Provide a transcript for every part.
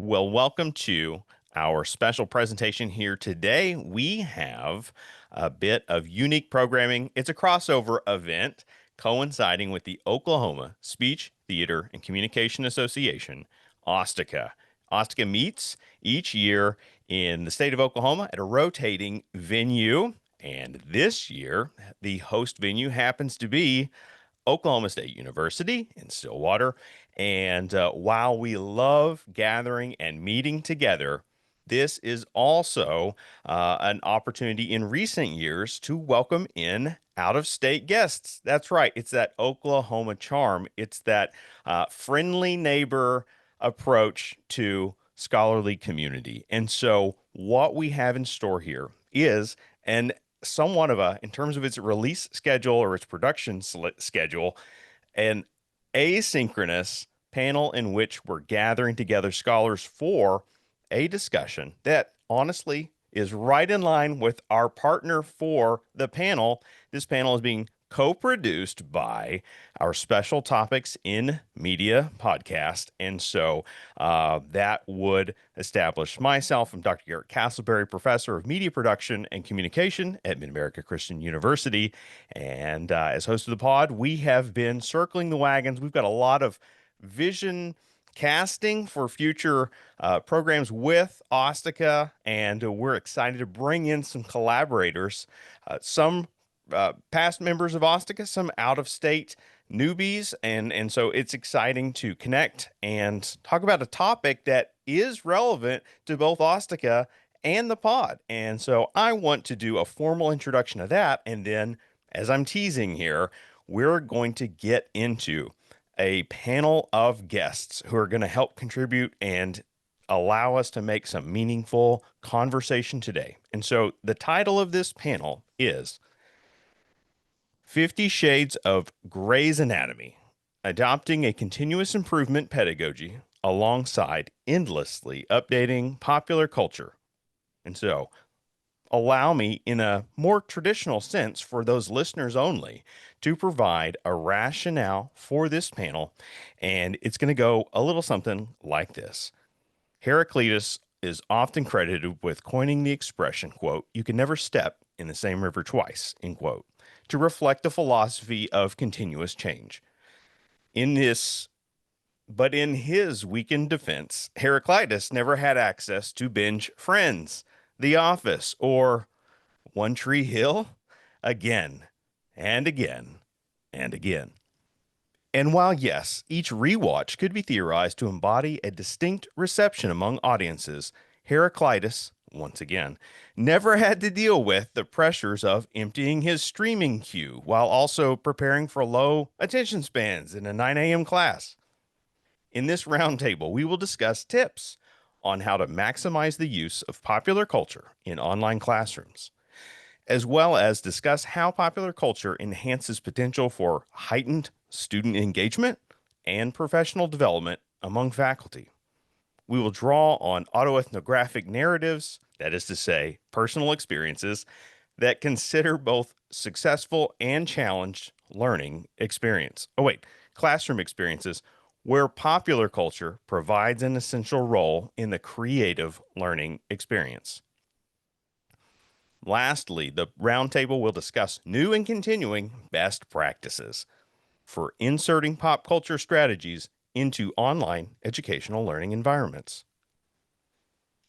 Well, welcome to our special presentation here today. We have a bit of unique programming. It's a crossover event coinciding with the Oklahoma Speech, Theater, and Communication Association, OSTCA. OSTCA meets each year in the state of Oklahoma at a rotating venue. And this year, the host venue happens to be Oklahoma State University in Stillwater. And while we love gathering and meeting together, this is also an opportunity in recent years to welcome in out of state guests. That's right. It's that Oklahoma charm. It's that friendly neighbor approach to scholarly community. And so, what we have in store here is an somewhat of a, in terms of its release schedule or its production schedule, an asynchronous panel in which we're gathering together scholars for a discussion that honestly is right in line with our partner for the panel. This panel is being co-produced by our Special Topics in Media podcast. And so that would establish myself. I'm Dr. Garret Castleberry, professor of media production and communication at Mid-America Christian University. And as host of the pod, we have been circling the wagons. We've got a lot of vision casting for future programs with OSTCA, and we're excited to bring in some collaborators, some past members of OSTCA, some out-of-state newbies, and so it's exciting to connect and talk about a topic that is relevant to both OSTCA and the pod. And so I want to do a formal introduction of that, and then, as I'm teasing here, we're going to get into a panel of guests who are going to help contribute and allow us to make some meaningful conversation today. And so the title of this panel is 50 Shades of Grey's Anatomy, Adopting a Continuous Improvement Pedagogy Alongside Endlessly Updating Popular Culture. And so allow me, in a more traditional sense for those listeners only, to provide a rationale for this panel. And it's going to go a little something like this. Heraclitus is often credited with coining the expression, quote, "You can never step in the same river twice," end quote, to reflect the philosophy of continuous change. In this, but in his weakened defense, Heraclitus never had access to binge Friends, The Office, or One Tree Hill again and again and again. And while, yes, each rewatch could be theorized to embody a distinct reception among audiences, Heraclitus, once again, never had to deal with the pressures of emptying his streaming queue while also preparing for low attention spans in a 9 a.m. class. In this roundtable, we will discuss tips on how to maximize the use of popular culture in online classrooms, as well as discuss how popular culture enhances potential for heightened student engagement and professional development among faculty. We will draw on autoethnographic narratives, that is to say, personal experiences that consider both successful and challenged learning experience. Classroom experiences where popular culture provides an essential role in the creative learning experience. Lastly, the roundtable will discuss new and continuing best practices for inserting pop culture strategies into online educational learning environments.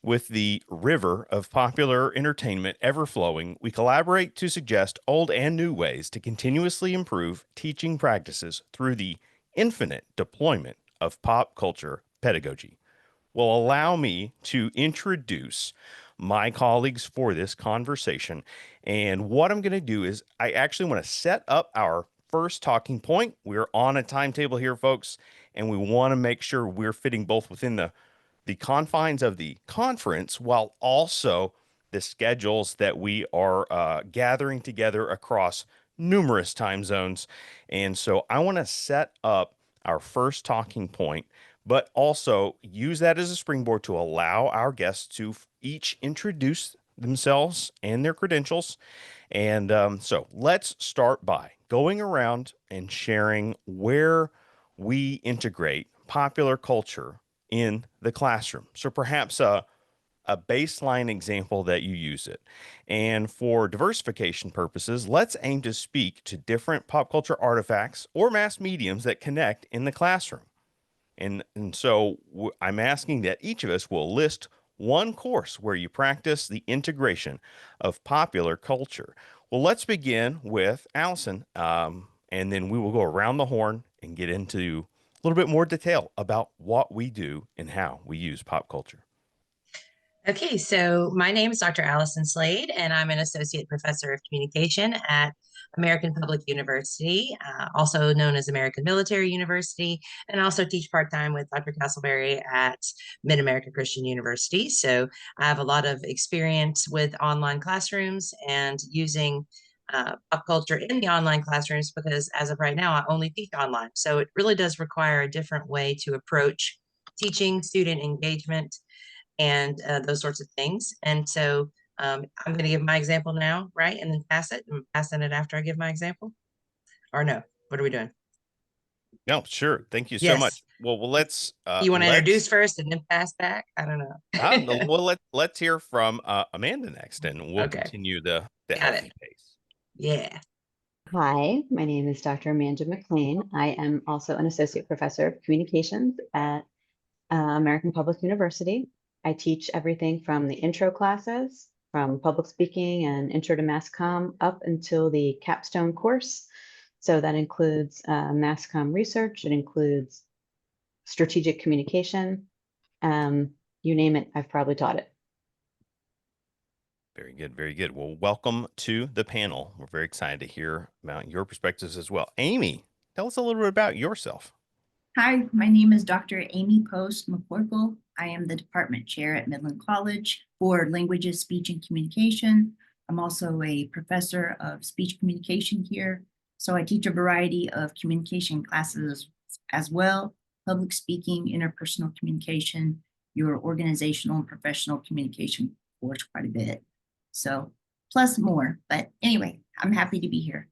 With the river of popular entertainment ever flowing, we collaborate to suggest old and new ways to continuously improve teaching practices through the infinite deployment of pop culture pedagogy. Will allow me to introduce my colleagues for this conversation. And what I'm going to do is I actually want to set up our first talking point. We're on a timetable here, folks, and we want to make sure we're fitting both within the confines of the conference while also the schedules that we are gathering together across numerous time zones. And so I want to set up our first talking point, but also use that as a springboard to allow our guests to each introduce themselves and their credentials. And so let's start by going around and sharing where we integrate popular culture in the classroom. So perhaps a baseline example that you use it. And for diversification purposes, let's aim to speak to different pop culture artifacts or mass mediums that connect in the classroom. And so I'm asking that each of us will list one course where you practice the integration of popular culture. Well, let's begin with Allison, and then we will go around the horn and get into a little bit more detail about what we do and how we use pop culture. Okay, so my name is Dr. Allison Slade, and I'm an associate professor of communication at American Public University, also known as American Military University, and also teach part time with Dr. Castleberry at Mid America Christian University. So I have a lot of experience with online classrooms and using pop culture in the online classrooms because as of right now, I only teach online. So it really does require a different way to approach teaching, student engagement, and those sorts of things. And so I'm going to give my example now, right? And then pass it. I'm passing it after I give my example. Or no? What are we doing? No, sure. Thank you so Yes. much. Well, let's You want to introduce first and then pass back? I don't no, know. well let's hear from Amanda next, and we'll Okay. continue the Got it. healthy pace. Yeah. Hi, my name is Dr. Amanda McLean. I am also an associate professor of communications at American Public University. I teach everything from the intro classes, from public speaking and intro to mass comm, up until the capstone course. So that includes mass comm research, it includes strategic communication. You name it, I've probably taught it. Very good, very good. Well, welcome to the panel. We're very excited to hear about your perspectives as well. Amy, tell us a little bit about yourself. Hi, my name is Dr. Amy Post McCorkle. I am the department chair at Midland College for Languages, Speech, and Communication. I'm also a professor of speech communication here. So I teach a variety of communication classes as well: public speaking, interpersonal communication, your organizational and professional communication course quite a bit. So plus more, but anyway, I'm happy to be here.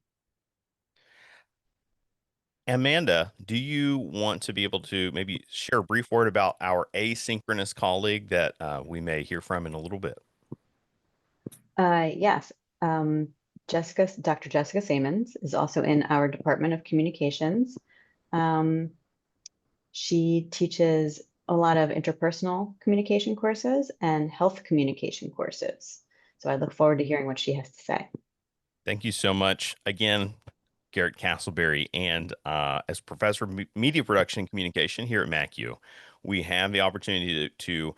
Amanda, do you want to be able to maybe share a brief word about our asynchronous colleague that we may hear from in a little bit? Yes, Dr. Jessica Samons is also in our Department of Communications. She teaches a lot of interpersonal communication courses and health communication courses. So I look forward to hearing what she has to say. Thank you so much. Again, Garret Castleberry, and as professor of media production and communication here at MACU, we have the opportunity to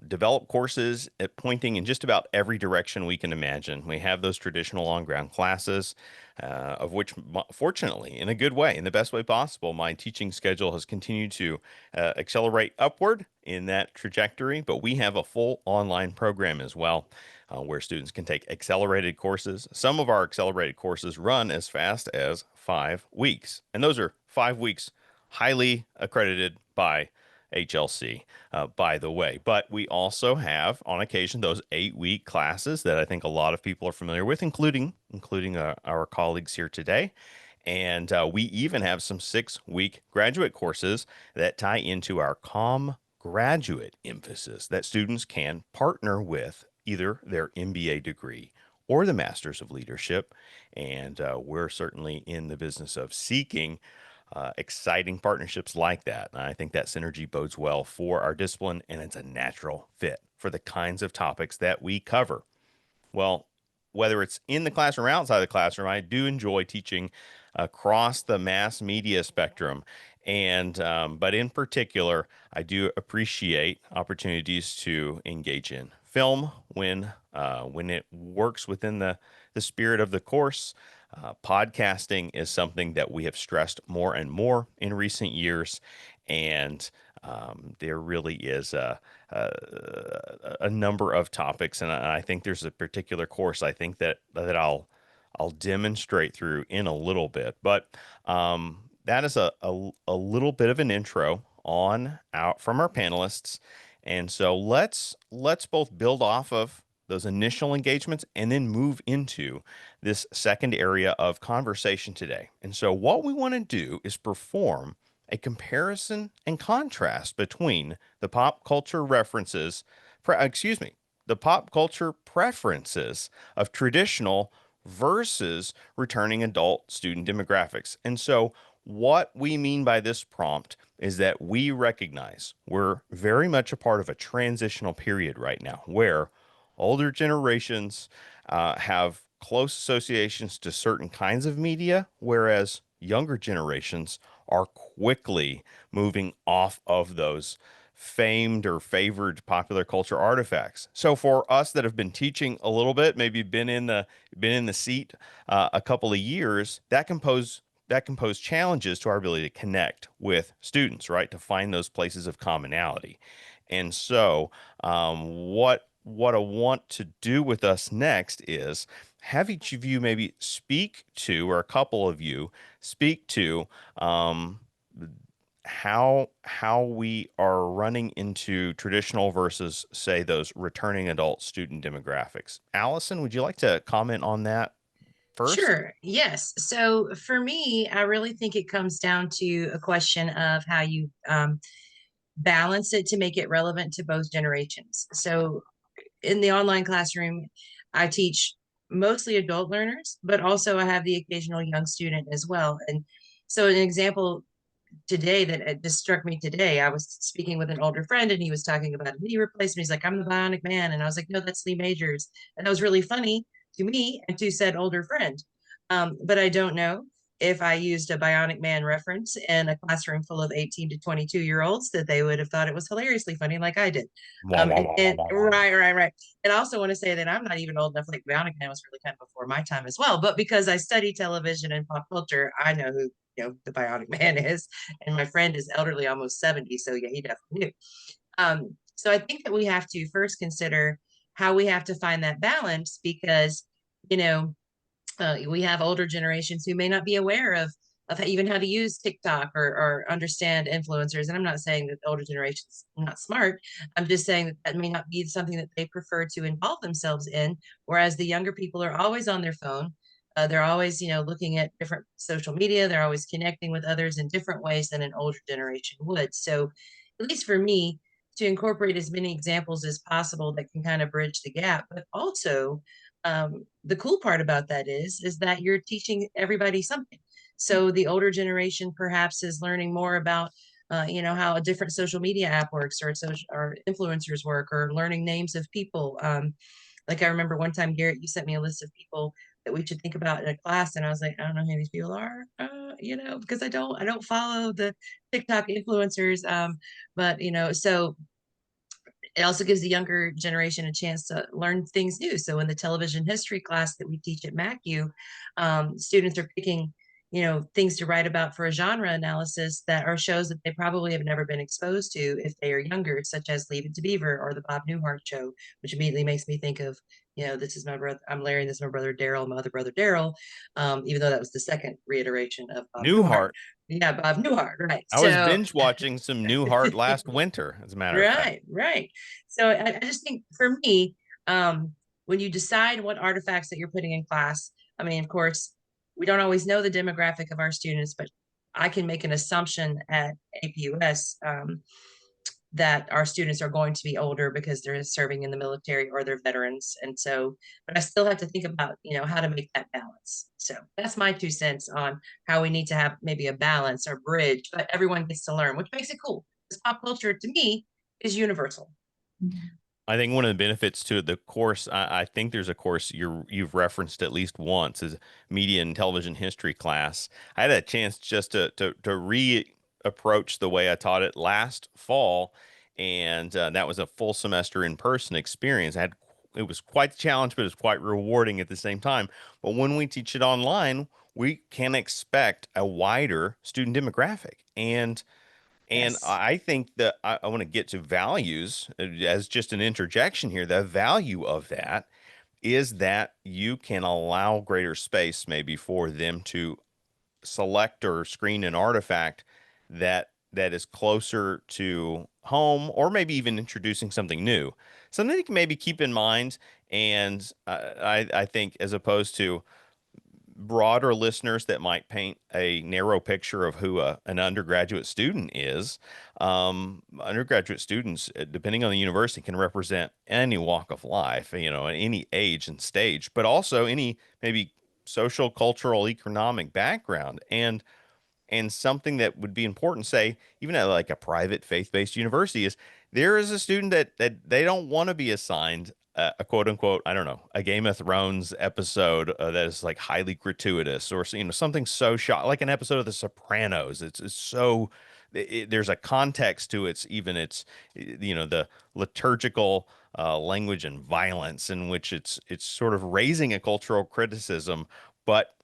develop courses at pointing in just about every direction we can imagine. We have those traditional on-ground classes, of which, fortunately, in a good way, in the best way possible, my teaching schedule has continued to accelerate upward in that trajectory, but we have a full online program as well. Where students can take accelerated courses. Some of our accelerated courses run as fast as 5 weeks, and those are 5 weeks highly accredited by HLC, by the way. But we also have, on occasion, those 8-week classes that I think a lot of people are familiar with, including our colleagues here today. And we even have some 6-week graduate courses that tie into our COM graduate emphasis that students can partner with either their MBA degree or the Masters of Leadership. And we're certainly in the business of seeking exciting partnerships like that. And I think that synergy bodes well for our discipline, and it's a natural fit for the kinds of topics that we cover. Well, whether it's in the classroom or outside the classroom, I do enjoy teaching across the mass media spectrum. And but in particular, I do appreciate opportunities to engage in film when it works within the spirit of the course. Podcasting is something that we have stressed more and more in recent years, and there really is a number of topics, and I think there's a particular course I think that I'll demonstrate through in a little bit. But that is a little bit of an intro on out from our panelists, and so let's both build off of those initial engagements and then move into this second area of conversation today. And so what we want to do is perform a comparison and contrast between the pop culture references, excuse me, the pop culture preferences of traditional versus returning adult student demographics. And so, what we mean by this prompt is that we recognize we're very much a part of a transitional period right now where older generations have close associations to certain kinds of media, whereas younger generations are quickly moving off of those famed or favored popular culture artifacts. So for us that have been teaching a little bit, maybe been in the seat a couple of years, that can pose challenges to our ability to connect with students, right? To find those places of commonality. And so, what I want to do with us next is have each of you maybe speak to, or a couple of you speak to, how we are running into traditional versus, say, those returning adult student demographics. Allison, would you like to comment on that first? Sure. Yes. So for me, I really think it comes down to a question of how you balance it to make it relevant to both generations. So in the online classroom, I teach mostly adult learners, but also I have the occasional young student as well. And so an example today that just struck me today, I was speaking with an older friend and he was talking about a knee replacement. He's like, I'm the bionic man. And I was like, no, that's Lee Majors. And that was really funny to me and to said older friend. But I don't know if I used a bionic man reference in a classroom full of 18 to 22-year-olds that they would have thought it was hilariously funny like I did. Wah, wah, wah, wah, And wah, wah. right. And I also want to say that I'm not even old enough, like bionic man was really kind of before my time as well. But because I study television and pop culture, I know who the bionic man is. And my friend is elderly, almost 70. So yeah, he definitely knew. So I think that we have to first consider how we have to find that balance because, you know, we have older generations who may not be aware of even how to use TikTok or understand influencers. And I'm not saying that the older generation's not smart. I'm just saying that that may not be something that they prefer to involve themselves in. Whereas the younger people are always on their phone. They're always, looking at different social media. They're always connecting with others in different ways than an older generation would. So, at least for me, to incorporate as many examples as possible that can kind of bridge the gap, but also the cool part about that is that you're teaching everybody something. So the older generation perhaps is learning more about how a different social media app works or social or influencers work or learning names of people. Like I remember one time, Garrett, you sent me a list of people that we should think about in a class, and I was like, I don't know who these people are, because I don't follow the TikTok influencers. But so it also gives the younger generation a chance to learn things new. So in the television history class that we teach at MacU, students are picking, things to write about for a genre analysis that are shows that they probably have never been exposed to if they are younger, such as Leave It to Beaver or the Bob Newhart Show, which immediately makes me think of, this is my brother, I'm Larry, and this is my brother Daryl, my other brother Daryl, even though that was the second reiteration of Bob Newhart. Newhart. Yeah, Bob Newhart, right. I was So binge watching some Newhart last winter, as a matter of fact. right. So I just think for me, when you decide what artifacts that you're putting in class, I mean, of course, we don't always know the demographic of our students, but I can make an assumption at APUS that our students are going to be older because they're serving in the military or they're veterans. And so, but I still have to think about, how to make that balance. So that's my 2 cents on how we need to have maybe a balance or bridge, but everyone gets to learn, which makes it cool. Because pop culture to me is universal. I think one of the benefits to the course, I think there's a course you've referenced at least once, is media and television history class. I had a chance just to reapproach the way I taught it last fall, and that was a full semester in person experience. It was quite the challenge, but it was quite rewarding at the same time. But when we teach it online, we can expect a wider student demographic, and Yes. I think that I want to get to values as just an interjection here. The value of that is that you can allow greater space maybe for them to select or screen an artifact that is closer to home, or maybe even introducing something new. Something you can maybe keep in mind. And I think, as opposed to broader listeners that might paint a narrow picture of who an undergraduate student is, undergraduate students, depending on the university, can represent any walk of life, any age and stage, but also any maybe social, cultural, economic background. And something that would be important, say, even at like a private faith-based university, is there is a student that they don't want to be assigned a quote unquote, I don't know, a Game of Thrones episode that is like highly gratuitous, or something so shot like an episode of The Sopranos. It's so there's a context to the liturgical language and violence in which it's sort of raising a cultural criticism, but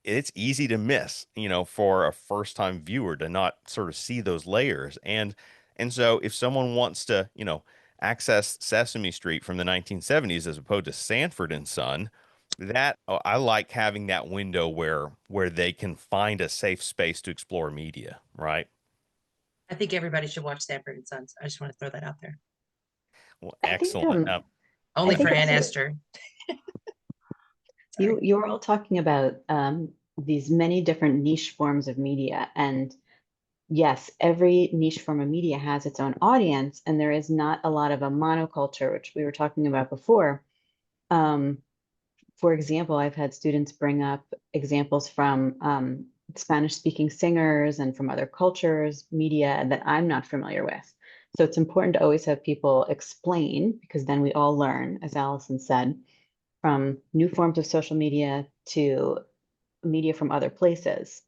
it's easy to miss, for a first time viewer to not sort of see those layers. And so if someone wants to, access Sesame Street from the 1970s as opposed to Sanford and Son, I like having that window where they can find a safe space to explore media, right? I think everybody should watch Sanford and Sons. I just want to throw that out there. Well, I think excellent. I Only for think Ann also Esther. Sorry. you're all talking about these many different niche forms of media, and yes, every niche form of media has its own audience, and there is not a lot of a monoculture, which we were talking about before. Um, for example, I've had students bring up examples from Spanish-speaking singers and from other cultures, media that I'm not familiar with. So it's important to always have people explain, because then we all learn, as Allison said, from new forms of social media to media from other places.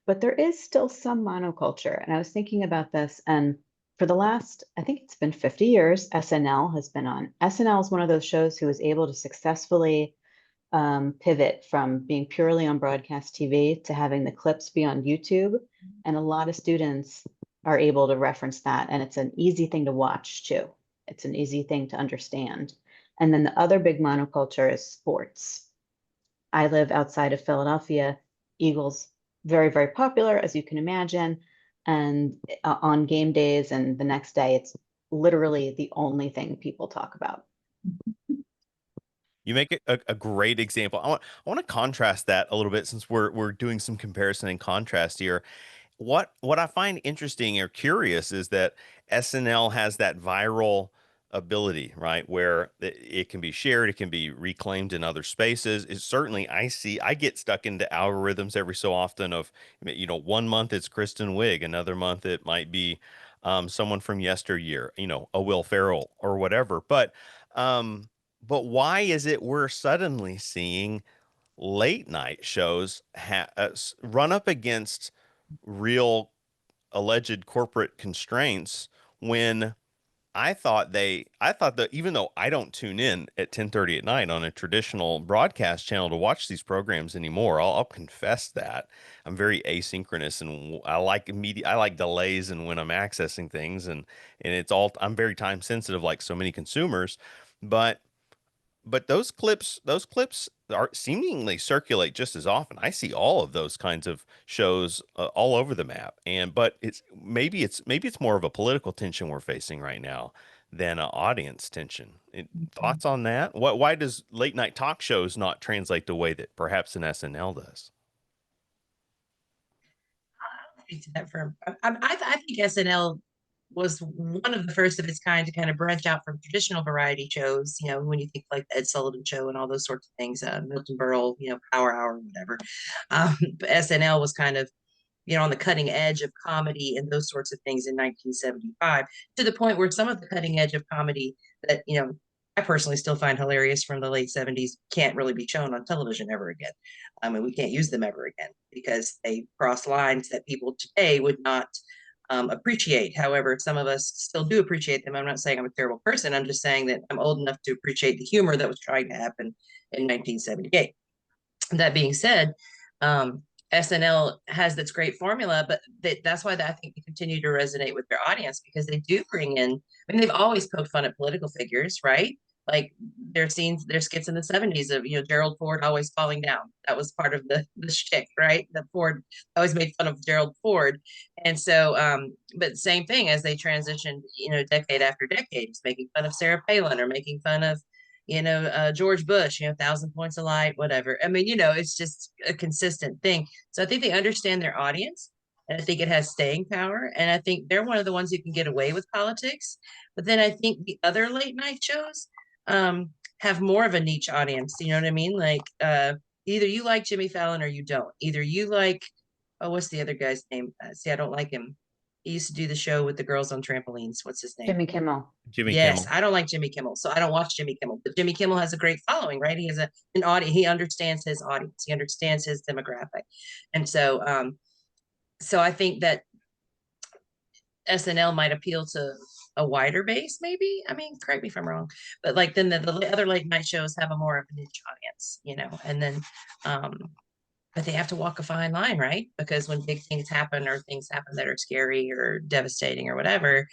But there is still some monoculture. And I was thinking about this, and for the last, I think it's been 50 years, SNL has been on. SNL is one of those shows who was able to successfully pivot from being purely on broadcast TV to having the clips be on YouTube. And a lot of students are able to reference that. And it's an easy thing to watch too. It's an easy thing to understand. And then the other big monoculture is sports. I live outside of Philadelphia. Eagles, very, very popular, as you can imagine. And on game days and the next day, it's literally the only thing people talk about. You make a great example. I want to contrast that a little bit, since we're doing some comparison and contrast here. What I find interesting or curious is that SNL has that viral ability, right? Where it can be shared, it can be reclaimed in other spaces. It's certainly, I get stuck into algorithms every so often of, one month it's Kristen Wiig, another month it might be someone from yesteryear, a Will Ferrell or whatever. But why is it we're suddenly seeing late night shows run up against real alleged corporate constraints, when I thought that, even though I don't tune in at 10:30 at night on a traditional broadcast channel to watch these programs anymore, I'll confess that I'm very asynchronous, and I like immediate, I like delays and when I'm accessing things, and I'm very time sensitive like so many consumers, but those clips are seemingly circulate just as often. I see all of those kinds of shows all over the map. But maybe it's more of a political tension we're facing right now than an audience tension. Thoughts on that? Why does late night talk shows not translate the way that perhaps an SNL does? Speak to that for I think SNL was one of the first of its kind to kind of branch out from traditional variety shows. When you think like the Ed Sullivan Show and all those sorts of things, Milton Berle, Power Hour, whatever. But SNL was kind of on the cutting edge of comedy and those sorts of things in 1975, to the point where some of the cutting edge of comedy that I personally still find hilarious from the late 70s can't really be shown on television ever again. I mean, we can't use them ever again because they cross lines that people today would not appreciate. However, some of us still do appreciate them. I'm not saying I'm a terrible person. I'm just saying that I'm old enough to appreciate the humor that was trying to happen in 1978. That being said, SNL has this great formula, but that's why I think they continue to resonate with their audience, because they do bring in, I mean, they've always poked fun at political figures, right? Like their skits in the 70s of, Gerald Ford always falling down. That was part of the shtick, right? The Ford always made fun of Gerald Ford. And so, but same thing as they transitioned, decade after decade, just making fun of Sarah Palin or making fun of, George Bush, 1,000 points of light, whatever. I mean, it's just a consistent thing. So I think they understand their audience. And I think it has staying power. And I think they're one of the ones who can get away with politics. But then I think the other late night shows have more of a niche audience. You know what I mean? Like either you like Jimmy Fallon or you don't. Either you like, oh, what's the other guy's name? See, I don't like him. He used to do the show with the girls on trampolines. What's his name? Jimmy Kimmel. Jimmy Yes, Kimmel. I don't like Jimmy Kimmel, so I don't watch Jimmy Kimmel. But Jimmy Kimmel has a great following, right? He has an audience. He understands his audience. He understands his demographic, and so I think that SNL might appeal to a wider base, maybe. I mean, correct me if I'm wrong, but like then the other late night shows have a more of a niche audience, and then but they have to walk a fine line, right? Because when big things happen or things happen that are scary or devastating or whatever,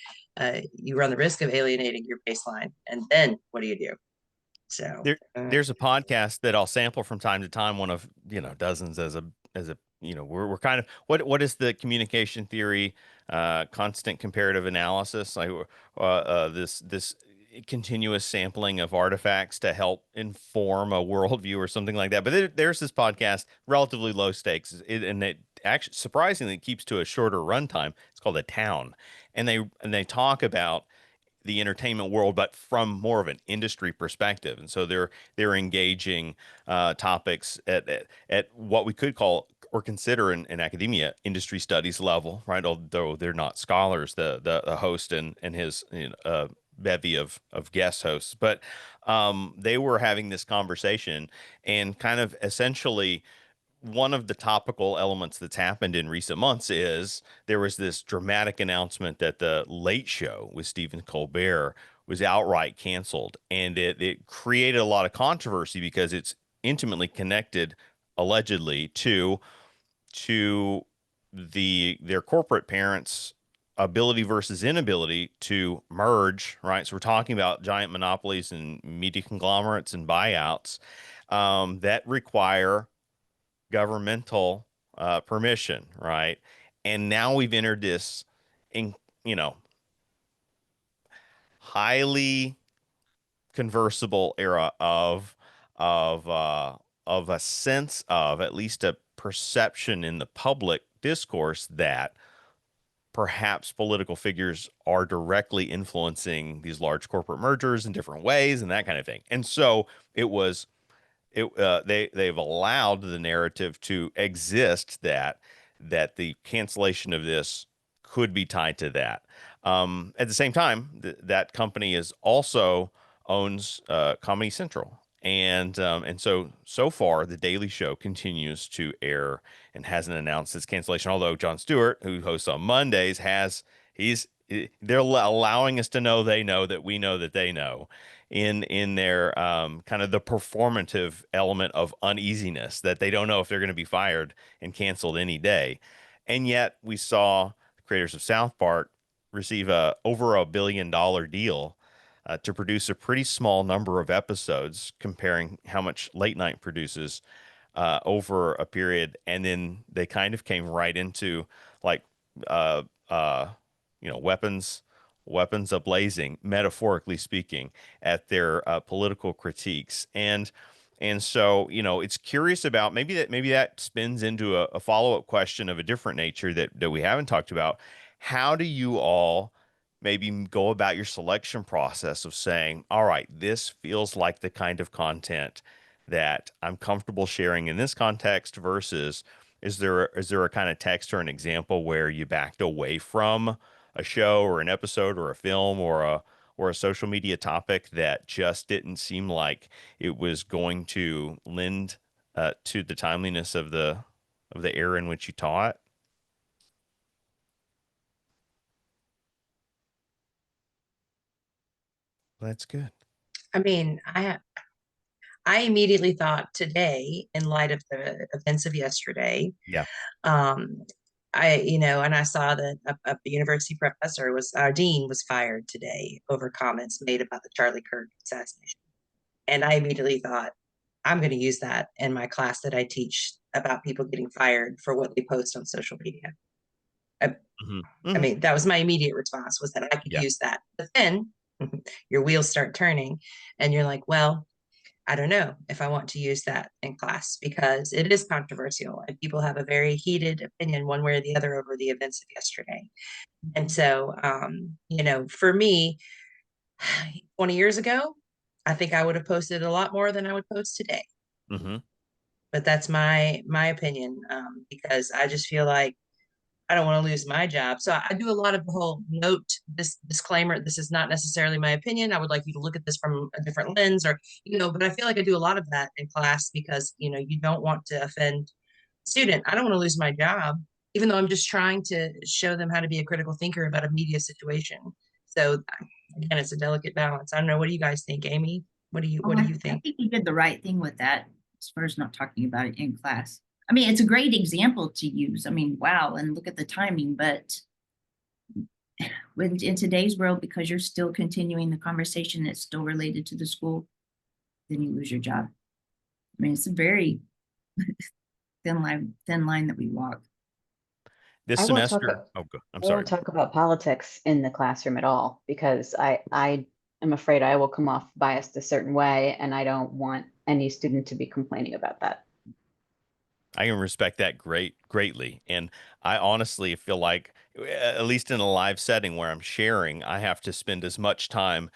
you run the risk of alienating your baseline. And then what do you do? So There's a podcast that I'll sample from time to time, one of dozens as a we're kind of what is the communication theory, constant comparative analysis, like this continuous sampling of artifacts to help inform a worldview or something like that. But there's this podcast, relatively low stakes, and it actually surprisingly keeps to a shorter runtime. It's called A Town, and they talk about the entertainment world, but from more of an industry perspective. And so they're engaging topics at what we could call or consider in academia industry studies level, right? Although they're not scholars, the host and his bevy of guest hosts, but they were having this conversation and kind of essentially one of the topical elements that's happened in recent months is there was this dramatic announcement that the Late Show with Stephen Colbert was outright canceled, and it created a lot of controversy because it's intimately connected, allegedly, to their corporate parents' ability versus inability to merge, right? So we're talking about giant monopolies and media conglomerates and buyouts that require governmental permission, right? And now we've entered this, in highly conversible era of a sense of at least a perception in the public discourse that perhaps political figures are directly influencing these large corporate mergers in different ways and that kind of thing. And so it was they've allowed the narrative to exist that the cancellation of this could be tied to that. At the same time, that company is also owns Comedy Central, and so far the Daily Show continues to air and hasn't announced its cancellation. Although Jon Stewart, who hosts on Mondays, they're allowing us to know they know that we know that they know in their kind of the performative element of uneasiness that they don't know if they're going to be fired and canceled any day. And yet we saw the creators of South Park receive over $1 billion deal to produce a pretty small number of episodes comparing how much late night produces over a period. And then they kind of came right into like, uh, uh, weapons ablazing, metaphorically speaking, at their political critiques. And so, it's curious about maybe that spins into a follow-up question of a different nature that we haven't talked about. How do you all maybe go about your selection process of saying, all right, this feels like the kind of content that I'm comfortable sharing in this context versus is there a kind of text or an example where you backed away from a show or an episode or a film or a social media topic that just didn't seem like it was going to lend to the timeliness of the era in which you taught? That's good. I mean, I immediately thought today, in light of the events of yesterday, Yeah. um, and I saw that a university professor our dean was fired today over comments made about the Charlie Kirk assassination. And I immediately thought, I'm going to use that in my class that I teach about people getting fired for what they post on social media. I, Hmm. I Hmm. mean, that was my immediate response, was that I could Yeah. use that. But then your wheels start turning, and you're like, well, I don't know if I want to use that in class because it is controversial and people have a very heated opinion one way or the other over the events of yesterday. And so, for me, 20 years ago, I think I would have posted a lot more than I would post today. Mm-hmm. But that's my opinion, because I just feel like I don't want to lose my job. So I do a lot of the whole note, this disclaimer, this is not necessarily my opinion. I would like you to look at this from a different lens, or, but I feel like I do a lot of that in class because, you don't want to offend student. I don't want to lose my job, even though I'm just trying to show them how to be a critical thinker about a media situation. So again, it's a delicate balance. I don't know. What do you guys think, Amy? What do you I think? think you did the right thing with that as far as not talking about it in class. I mean, it's a great example to use. I mean, wow, and look at the timing, but in today's world, because you're still continuing the conversation that's still related to the school, then you lose your job. I mean, it's a very thin line that we walk. This I won't talk. semester, oh, I'm I sorry. won't talk about politics in the classroom at all because I am afraid I will come off biased a certain way, and I don't want any student to be complaining about that. I can respect that greatly. And I honestly feel like, at least in a live setting where I'm sharing, I have to spend as much time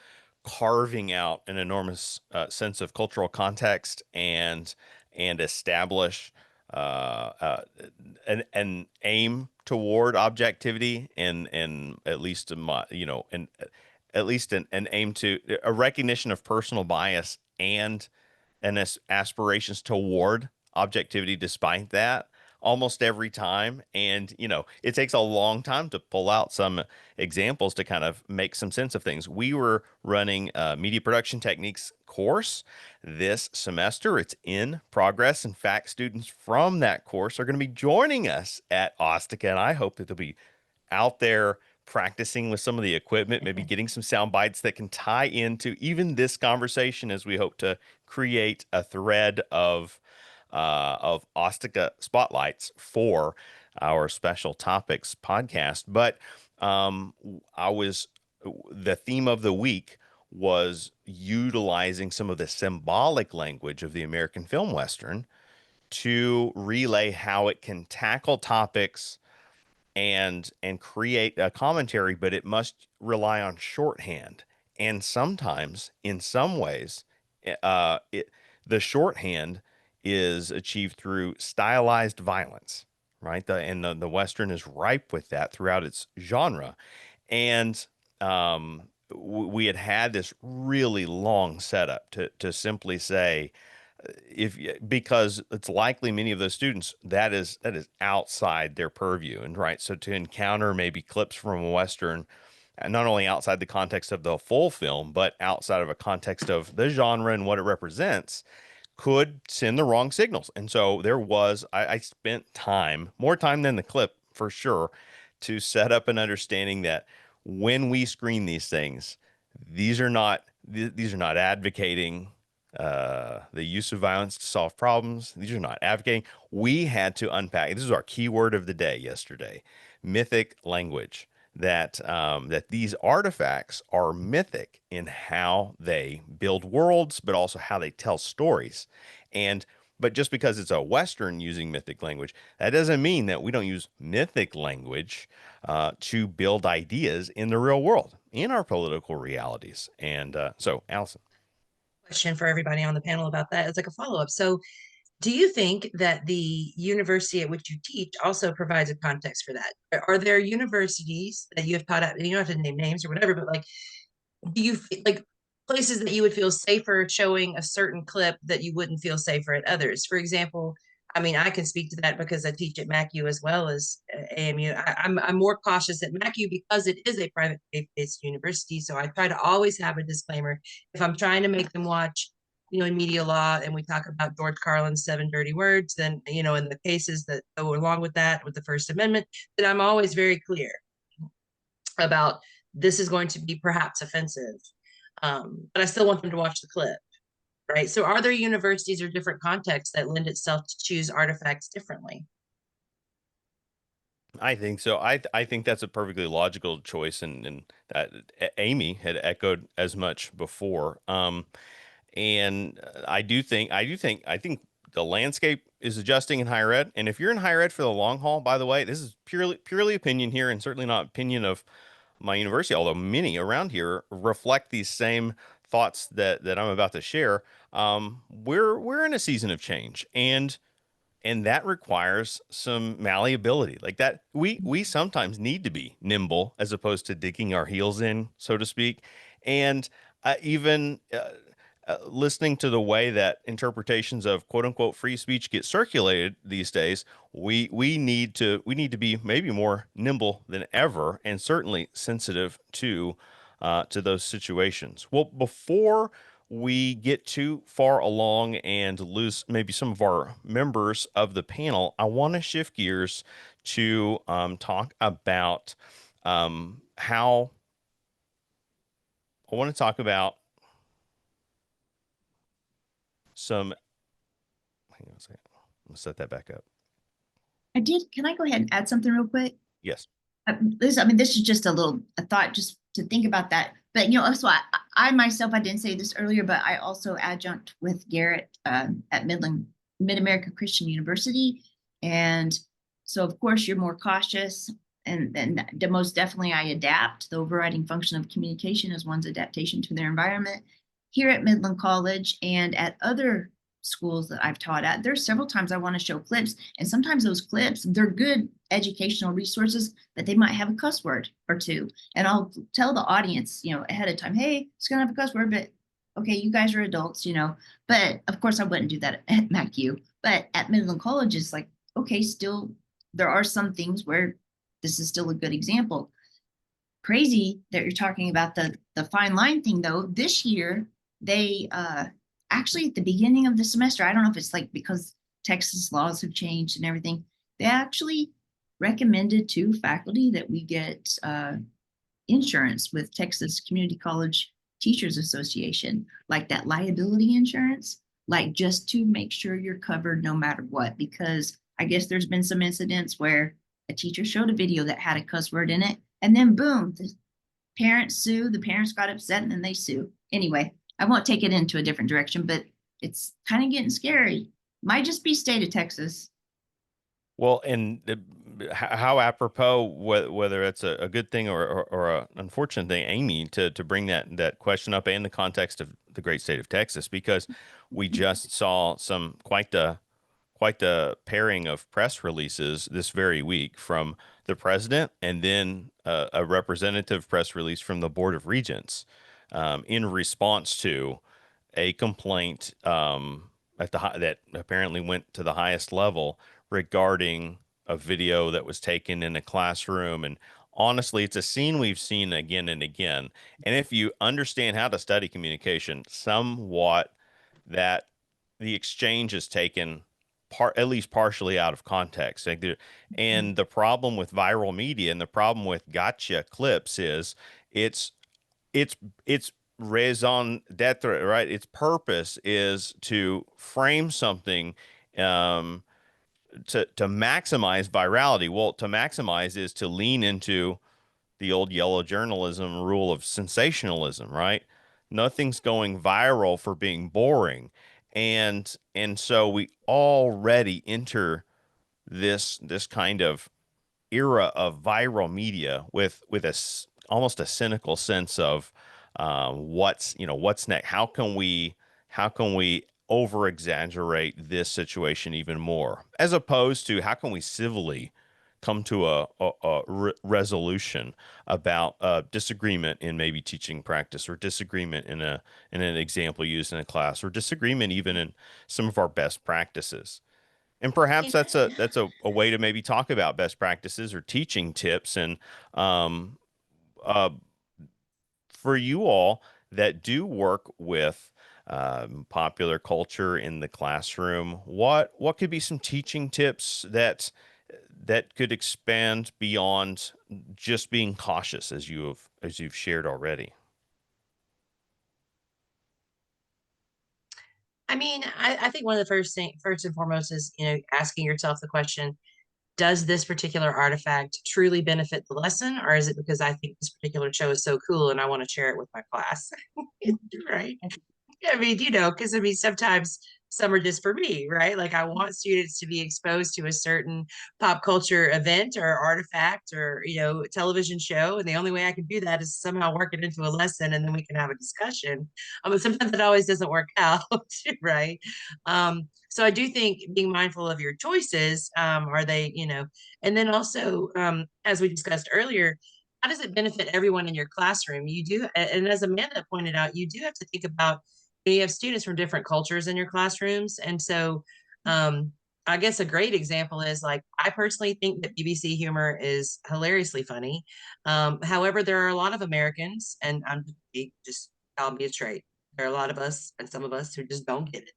carving out an enormous sense of cultural context and establish an aim toward objectivity and at least and at least an aim to a recognition of personal bias and aspirations toward objectivity despite that almost every time. And, it takes a long time to pull out some examples to kind of make some sense of things. We were running a media production techniques course this semester. It's in progress. In fact, students from that course are going to be joining us at OSTCA, and I hope that they'll be out there practicing with some of the equipment, maybe getting some sound bites that can tie into even this conversation as we hope to create a thread of OSTCA spotlights for our special topics podcast. But I was the theme of the week was utilizing some of the symbolic language of the American film Western to relay how it can tackle topics and create a commentary, but it must rely on shorthand. And sometimes, in some ways, the shorthand is achieved through stylized violence, right? The Western is ripe with that throughout its genre. And we had this really long setup to simply say, because it's likely many of those students that is outside their purview, and right, so to encounter maybe clips from a Western not only outside the context of the full film but outside of a context of the genre and what it represents could send the wrong signals. And so I spent more time than the clip for sure, to set up an understanding that when we screen these things, these are not advocating the use of violence to solve problems. These are not advocating. We had to unpack. This is our keyword of the day yesterday: mythic language. That these artifacts are mythic in how they build worlds, but also how they tell stories. But just because it's a Western using mythic language, that doesn't mean that we don't use mythic language to build ideas in the real world, in our political realities. And so, Allison. Question for everybody on the panel about that is like a follow-up. So do you think that the university at which you teach also provides a context for that? Are there universities that you have taught at, you don't have to name names or whatever, but like, do you like places that you would feel safer showing a certain clip that you wouldn't feel safer at others? For example, I mean, I can speak to that because I teach at MACU as well as AMU. I'm more cautious at MACU because it is a private faith-based university. So I try to always have a disclaimer. If I'm trying to make them watch, in media law, and we talk about George Carlin's 7 dirty words, then, in the cases that go along with that, with the First Amendment, then I'm always very clear about this is going to be perhaps offensive. But I still want them to watch the clip. Right. So are there universities or different contexts that lend itself to choose artifacts differently? I think so. I think that's a perfectly logical choice, and that Amy had echoed as much before. And I think the landscape is adjusting in higher ed. And if you're in higher ed for the long haul, by the way, this is purely opinion here, and certainly not opinion of my university, although many around here reflect these same thoughts that I'm about to share. We're in a season of change, and that requires some malleability. Like that, we sometimes need to be nimble as opposed to digging our heels in, so to speak. And even listening to the way that interpretations of quote unquote free speech get circulated these days, we need to be maybe more nimble than ever, and certainly sensitive to those situations. Well, before we get too far along and lose maybe some of our members of the panel, I want to shift gears to talk about how I want to talk about some. Hang on a second. I'm gonna set that back up. Can I go ahead and add something real quick? Yes. This, I mean, this is just a thought just to think about that. But, you know, so I myself, I didn't say this earlier, but I also adjunct with Garret at Mid-America Christian University. And so, of course, you're more cautious. And then the most definitely I adapt. The overriding function of communication is one's adaptation to their environment. Here at Midland College and at other schools that I've taught at, there's several times I want to show clips, and sometimes those clips, they're good educational resources, but they might have a cuss word or two. And I'll tell the audience, you know, ahead of time, hey, it's gonna have a cuss word, but okay, you guys are adults, you know. But of course I wouldn't do that at MacU. But at Midland College, it's like, okay, still there are some things where this is still a good example. Crazy that you're talking about the fine line thing though. This year they actually at the beginning of the semester, I don't know if it's like because Texas laws have changed and everything, they actually recommended to faculty that we get insurance with Texas Community College Teachers Association, like that liability insurance, like just to make sure you're covered no matter what. Because I guess there's been some incidents where a teacher showed a video that had a cuss word in it, and then boom, the parents sue, the parents got upset, and then they sue. Anyway, I won't take it into a different direction, but it's kind of getting scary. Might just be state of Texas. Well, and how apropos, whether it's a good thing or an unfortunate thing, Amy, to bring that question up in the context of the great state of Texas, because we just saw some quite the pairing of press releases this very week from the president, and then a representative press release from the Board of Regents in response to a complaint that apparently went to the highest level regarding a video that was taken in a classroom. And honestly, it's a scene we've seen again and again. And if you understand how to study communication somewhat, that the exchange is taken at least partially out of context. And the problem with viral media and the problem with gotcha clips is it's it's raison d'etre, right? Its purpose is to frame something um, to maximize virality. Well, to maximize is to lean into the old yellow journalism rule of sensationalism, right? Nothing's going viral for being boring. And so we already enter this kind of era of viral media with almost a cynical sense of what's next. How can we over exaggerate this situation even more, as opposed to how can we civilly come to a resolution about disagreement in maybe teaching practice, or disagreement in an example used in a class, or disagreement even in some of our best practices. And perhaps that's a way to maybe talk about best practices or teaching tips. And um, uh, for you all that do work with popular culture in the classroom, what could be some teaching tips that could expand beyond just being cautious, as you've shared already? I mean, I think one of the first and foremost is, you know, asking yourself the question, does this particular artifact truly benefit the lesson, or is it because I think this particular show is so cool and I want to share it with my class? Right. I mean, because I mean, sometimes some are just for me, right? Like I want students to be exposed to a certain pop culture event or artifact or, television show. And the only way I can do that is somehow work it into a lesson and then we can have a discussion. But sometimes it always doesn't work out, right? So I do think being mindful of your choices, are they, and then also, as we discussed earlier, how does it benefit everyone in your classroom? You do, and as Amanda pointed out, you do have to think about, you have students from different cultures in your classrooms. And so I guess a great example is like, I personally think that BBC humor is hilariously funny. However, there are a lot of Americans, and I'm just I'll be straight. There are a lot of us and some of us who just don't get it.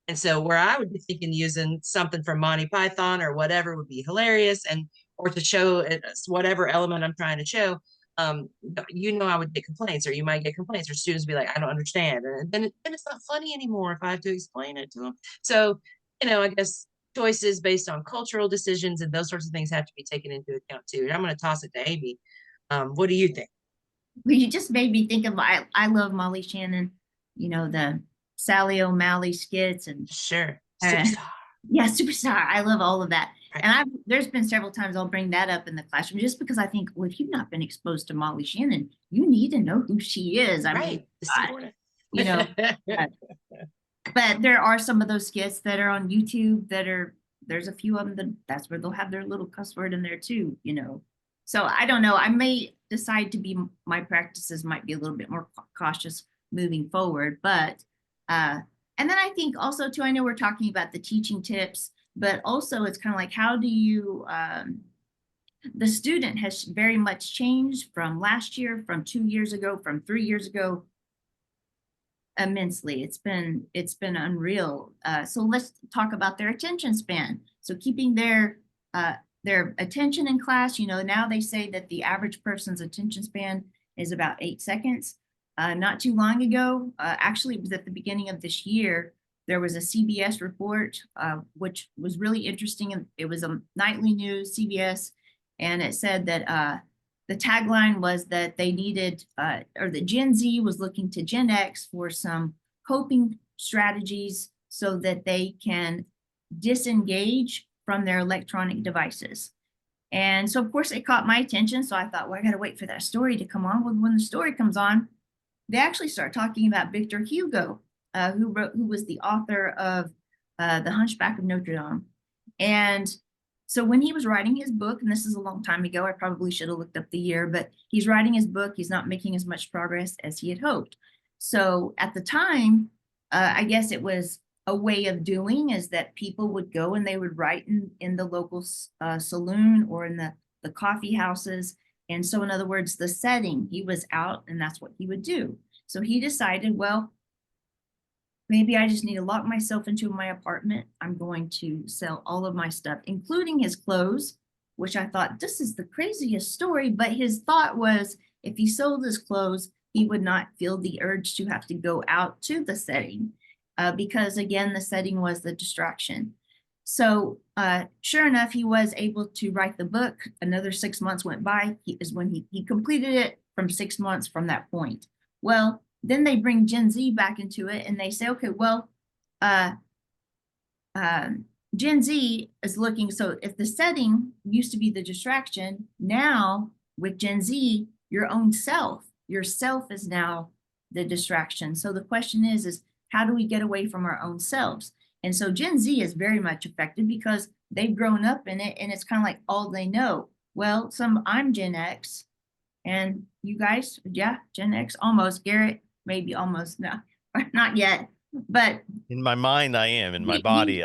And so where I would be thinking using something from Monty Python or whatever would be hilarious, and or to show whatever element I'm trying to show, I would get complaints, or you might get complaints, or students be like, I don't understand. And then it's not funny anymore if I have to explain it to them. So, I guess choices based on cultural decisions and those sorts of things have to be taken into account too. And I'm going to toss it to Amy. What do you think? Well, you just made me think of, I love Molly Shannon, the Sally O'Malley skits and Sure. Superstar. Yeah, Superstar. I love all of that. Right. And there's been several times I'll bring that up in the classroom just because I think, well, if you've not been exposed to Molly Shannon, you need to know who she is. I mean, but there are some of those skits that are on YouTube there's a few of them that's where they'll have their little cuss word in there too, So I don't know. I may decide my practices might be a little bit more cautious moving forward, but and then I think also too, I know we're talking about the teaching tips, but also it's kind of like, how do you, the student has very much changed from last year, from 2 years ago, from 3 years ago, immensely. It's been unreal. So let's talk about their attention span. So keeping their attention in class, now they say that the average person's attention span is about 8 seconds. Not too long ago, actually it was at the beginning of this year, there was a CBS report, which was really interesting. It was a nightly news, CBS, and it said that the tagline was that they needed, or the Gen Z was looking to Gen X for some coping strategies so that they can disengage from their electronic devices. And so, of course, it caught my attention. So I thought, well, I got to wait for that story to come on. Well, when the story comes on, they actually start talking about Victor Hugo, who was the author of The Hunchback of Notre Dame. And so when he was writing his book, and this is a long time ago, I probably should have looked up the year, but he's writing his book. He's not making as much progress as he had hoped. So at the time, I guess it was a way of doing is that people would go and they would write in the local saloon or in the coffee houses. And so in other words, the setting, he was out and that's what he would do. So he decided, well, maybe I just need to lock myself into my apartment. I'm going to sell all of my stuff, including his clothes, which I thought, this is the craziest story. But his thought was, if he sold his clothes, he would not feel the urge to have to go out to the setting because, again, the setting was the distraction. So sure enough, he was able to write the book. Another 6 months went by. He completed it from 6 months from that point. Well, then they bring Gen Z back into it and they say, okay, well, Gen Z is looking, so if the setting used to be the distraction, now with Gen Z, your self is now the distraction. So the question is how do we get away from our own selves? And so Gen Z is very much affected because they've grown up in it and it's kind of like all they know. Well, I'm Gen X and you guys, yeah, Gen X, almost. Garret, maybe almost, no, not yet. But in my mind, I am. In my body,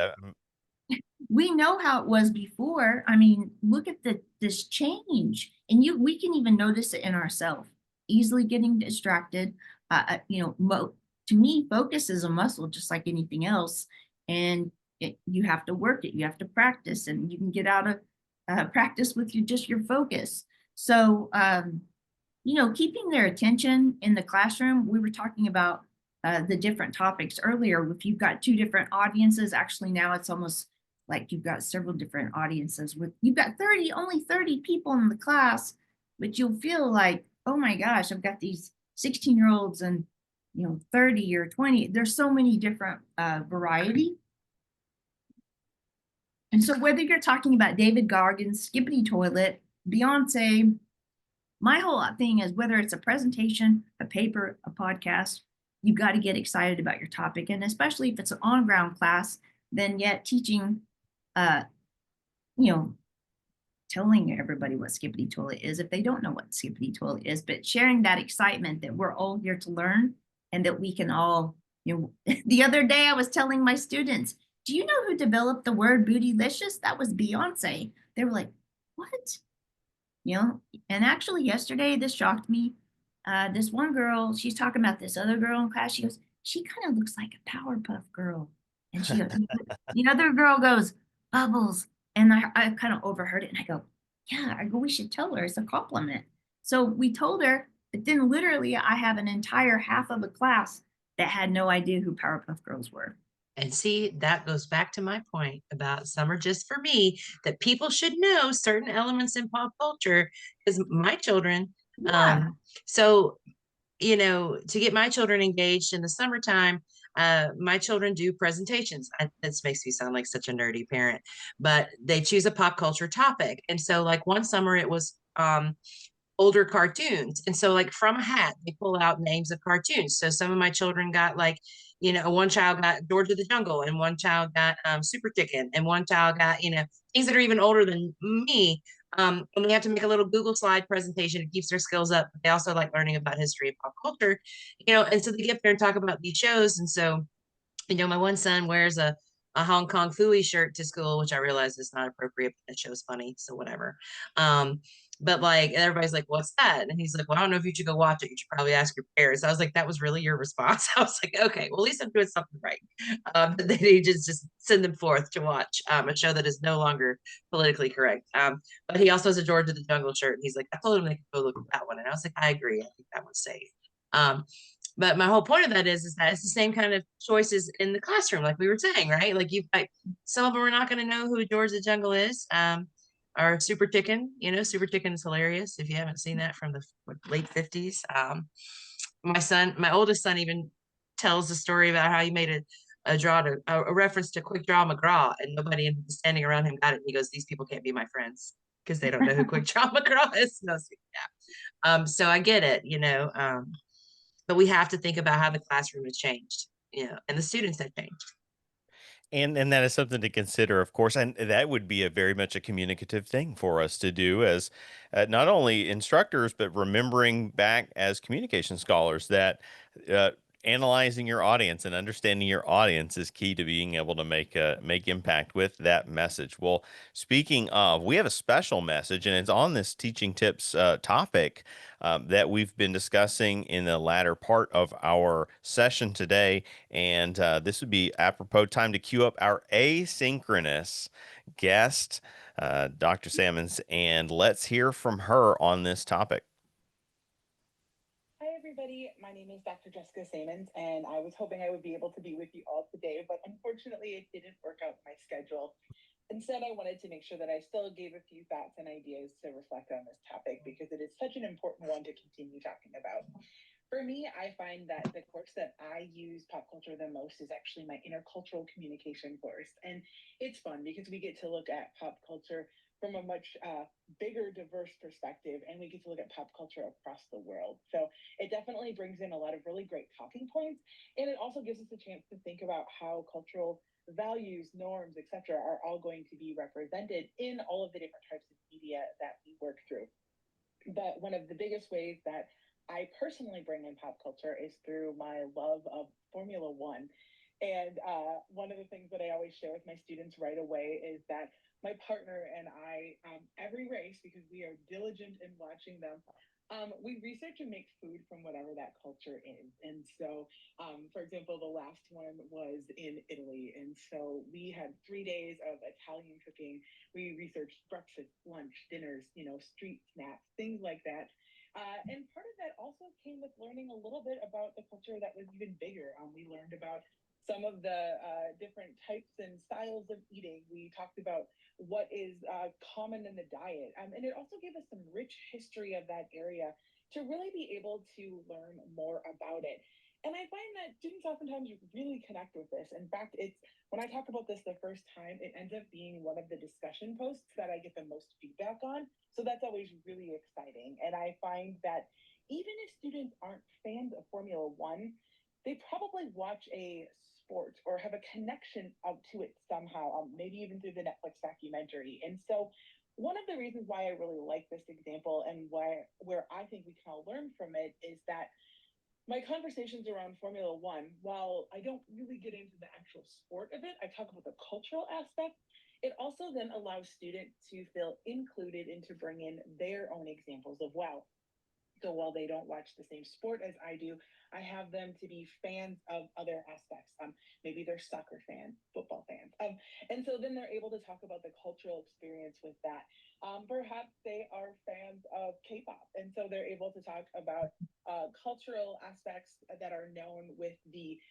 we know how it was before. I mean, look at this change, and we can even notice it in ourselves. Easily getting distracted. To me, focus is a muscle, just like anything else, and you have to work it. You have to practice, and you can get out of practice with your focus. So, keeping their attention in the classroom. We were talking about the different topics earlier. If you've got two different audiences, actually now it's almost like you've got several different audiences with, you've got only 30 people in the class, but you'll feel like, oh my gosh, I've got these 16-year-olds and 30 or 20. There's so many different variety. And so whether you're talking about David Goggins, Skippity Toilet, Beyonce, my whole thing is whether it's a presentation, a paper, a podcast, you've got to get excited about your topic. And especially if it's an on-ground class, then yet teaching, telling everybody what Skippity Toilet is if they don't know what Skippity Toilet is, but sharing that excitement that we're all here to learn and that we can all, the other day I was telling my students, do you know who developed the word bootylicious? That was Beyonce. They were like, what? And actually yesterday, this shocked me. This one girl, she's talking about this other girl in class. She goes, she kind of looks like a Powerpuff Girl. And she goes, the other girl goes, Bubbles. And I kind of overheard it and I go, yeah, we should tell her it's a compliment. So we told her, but then literally I have an entire half of a class that had no idea who Powerpuff Girls were. And see, that goes back to my point about some are just for me, that people should know certain elements in pop culture because my children, Yeah. so, to get my children engaged in the summertime, my children do presentations. This makes me sound like such a nerdy parent, but they choose a pop culture topic. And so like one summer it was, older cartoons. And so like from a hat, they pull out names of cartoons. So some of my children got like, one child got George of the Jungle and one child got Super Chicken and one child got, things that are even older than me. And they have to make a little Google slide presentation. It keeps their skills up. They also like learning about history and pop culture, and so they get there and talk about these shows. And so, my one son wears a Hong Kong Phooey shirt to school, which I realize is not appropriate, but that show's funny. So whatever. But like everybody's like, what's that? And he's like, well, I don't know if you should go watch it. You should probably ask your parents. I was like, that was really your response. I was like, okay, well, at least I'm doing something right. But they just send them forth to watch a show that is no longer politically correct. But he also has a George of the Jungle shirt. And he's like, I told him they could go look at that one. And I was like, I agree. I think that one's safe. But my whole point of that is that it's the same kind of choices in the classroom, like we were saying, right? Like some of them are not going to know who George the Jungle is, or Super Chicken. Super Chicken is hilarious if you haven't seen that from the late 50s. My oldest son even tells the story about how he made a reference to Quick Draw McGraw, and nobody standing around him got it. And he goes, "These people can't be my friends because they don't know who Quick Draw McGraw is." No, yeah. So I get it, but we have to think about how the classroom has changed, and the students have changed. And that is something to consider, of course, and that would be a very much a communicative thing for us to do as not only instructors, but remembering back as communication scholars that analyzing your audience and understanding your audience is key to being able to make impact with that message. Well, speaking of, we have a special message, and it's on this teaching tips topic that we've been discussing in the latter part of our session today. And this would be apropos time to queue up our asynchronous guest, Dr. Salmons, and let's hear from her on this topic. Hi, everybody. My name is Dr. Jessica Salmons, and I was hoping I would be able to be with you all today, but unfortunately, it didn't work out my schedule. Instead, I wanted to make sure that I still gave a few thoughts and ideas to reflect on this topic because it is such an important one to continue talking about. For me, I find that the course that I use pop culture the most is actually my intercultural communication course. And it's fun because we get to look at pop culture from a much bigger, diverse perspective, and we get to look at pop culture across the world. So it definitely brings in a lot of really great talking points, and it also gives us a chance to think about how cultural values, norms, etc., are all going to be represented in all of the different types of media that we work through. But one of the biggest ways that I personally bring in pop culture is through my love of Formula One. And one of the things that I always share with my students right away is that my partner and I, every race, because we are diligent in watching them, we research and make food from whatever that culture is. And so, for example, the last one was in Italy. And so we had 3 days of Italian cooking. We researched breakfast, lunch, dinners, street snacks, things like that. And part of that also came with learning a little bit about the culture that was even bigger. We learned about some of the different types and styles of eating. We talked about what is common in the diet. And it also gave us some rich history of that area to really be able to learn more about it. And I find that students oftentimes really connect with this. In fact, it's when I talk about this the first time, it ends up being one of the discussion posts that I get the most feedback on. So that's always really exciting. And I find that even if students aren't fans of Formula One, they probably watch a sport or have a connection out to it somehow, maybe even through the Netflix documentary. And so one of the reasons why I really like this example and where I think we can all learn from it is that my conversations around Formula One, while I don't really get into the actual sport of it, I talk about the cultural aspect. It also then allows students to feel included and to bring in their own examples of, wow, so while they don't watch the same sport as I do, I have them to be fans of other aspects. Maybe they're soccer fans, football fans. And so then they're able to talk about the cultural experience with that. Perhaps they are fans of K-pop. And so they're able to talk about cultural aspects that are known with the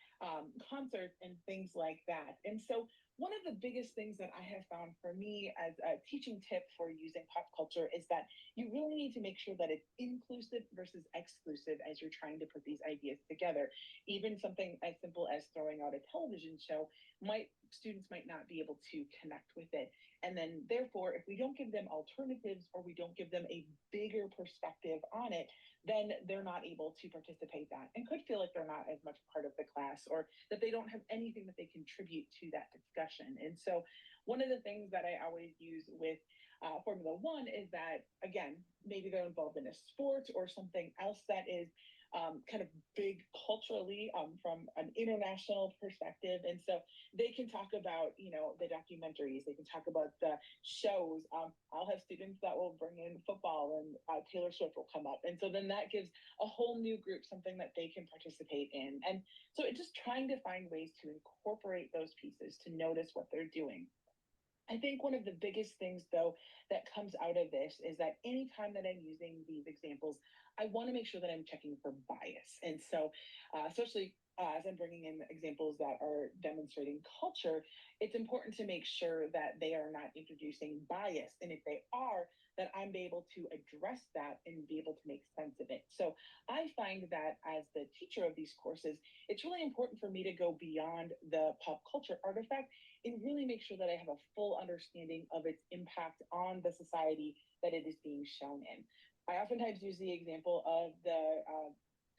concerts and things like that. And so one of the biggest things that I have found for me as a teaching tip for using pop culture is that you really need to make sure that it's inclusive versus exclusive as you're trying to put these ideas together. Even something as simple as throwing out a television show, students might not be able to connect with it. And then therefore, if we don't give them alternatives or we don't give them a bigger perspective on it, then they're not able to participate that and could feel like they're not as much part of the class or that they don't have anything that they contribute to that discussion. And so one of the things that I always use with Formula One is that, again, maybe they're involved in a sport or something else that is kind of big culturally from an international perspective. And so they can talk about, the documentaries, they can talk about the shows. I'll have students that will bring in football and Taylor Swift will come up. And so then that gives a whole new group something that they can participate in. And so it's just trying to find ways to incorporate those pieces to notice what they're doing. I think one of the biggest things, though, that comes out of this is that anytime that I'm using these examples, I want to make sure that I'm checking for bias. And so, especially as I'm bringing in examples that are demonstrating culture, it's important to make sure that they are not introducing bias. And if they are, that I'm able to address that and be able to make sense of it. So I find that as the teacher of these courses, it's really important for me to go beyond the pop culture artifact and really make sure that I have a full understanding of its impact on the society that it is being shown in. I oftentimes use the example of the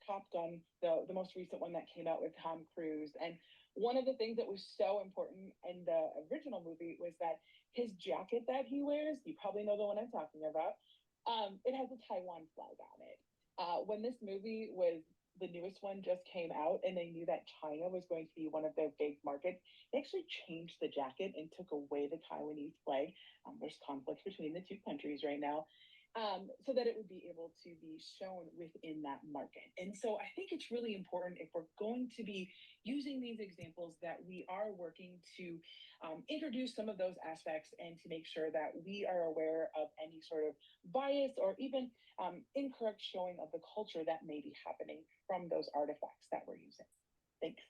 Top Gun, the most recent one that came out with Tom Cruise. And one of the things that was so important in the original movie was that his jacket that he wears, you probably know the one I'm talking about, it has a Taiwan flag on it. When this movie was the newest one just came out and they knew that China was going to be one of their big markets, they actually changed the jacket and took away the Taiwanese flag. There's conflict between the two countries right now. So that it would be able to be shown within that market. And so I think it's really important if we're going to be using these examples that we are working to introduce some of those aspects and to make sure that we are aware of any sort of bias or even incorrect showing of the culture that may be happening from those artifacts that we're using. Thanks.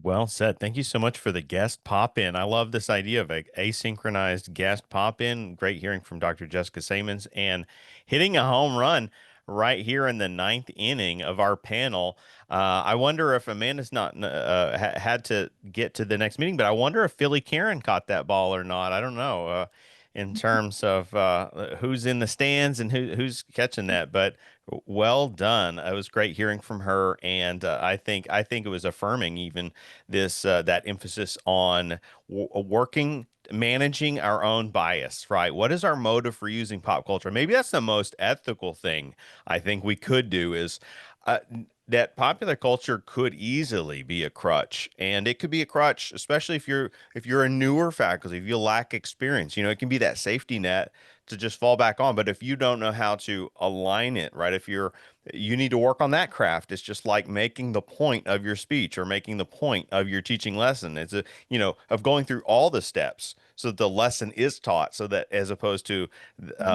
Well said. Thank you so much for the guest pop in. I love this idea of a asynchronized guest pop in. Great hearing from Dr. Jessica Samons and hitting a home run right here in the ninth inning of our panel. I wonder if Amanda's not had to get to the next meeting, but I wonder if Philly Karen caught that ball or not. I don't know in terms of who's in the stands and who's catching that, but well done. It was great hearing from her, and I think it was affirming even this that emphasis on working managing our own bias, right? What is our motive for using pop culture? Maybe that's the most ethical thing I think we could do is uh, that popular culture could easily be a crutch, and it could be a crutch, especially if you're a newer faculty, if you lack experience. It can be that safety net to just fall back on. But if you don't know how to align it, right? If you need to work on that craft. It's just like making the point of your speech or making the point of your teaching lesson. It's of going through all the steps so that the lesson is taught, so that as opposed to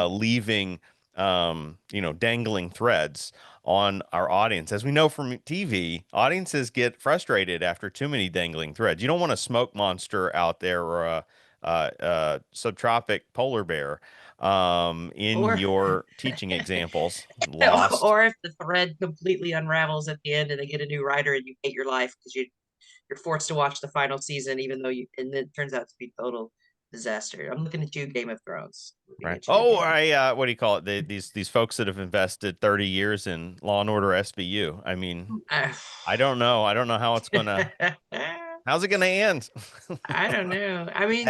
leaving dangling threads on our audience. As we know from TV, audiences get frustrated after too many dangling threads. You don't want a smoke monster out there or a subtropic polar bear in Or your teaching examples. Lost. or if the thread completely unravels at the end and they get a new writer and you hate your life because you're forced to watch the final season, even though and it turns out to be total disaster. I'm looking at you, Game of Thrones. Looking Right. at you. Oh, what do you call it? These folks that have invested 30 years in Law and Order SVU. I mean, I don't know. I don't know how it's gonna. How's it gonna end? I don't know. I mean,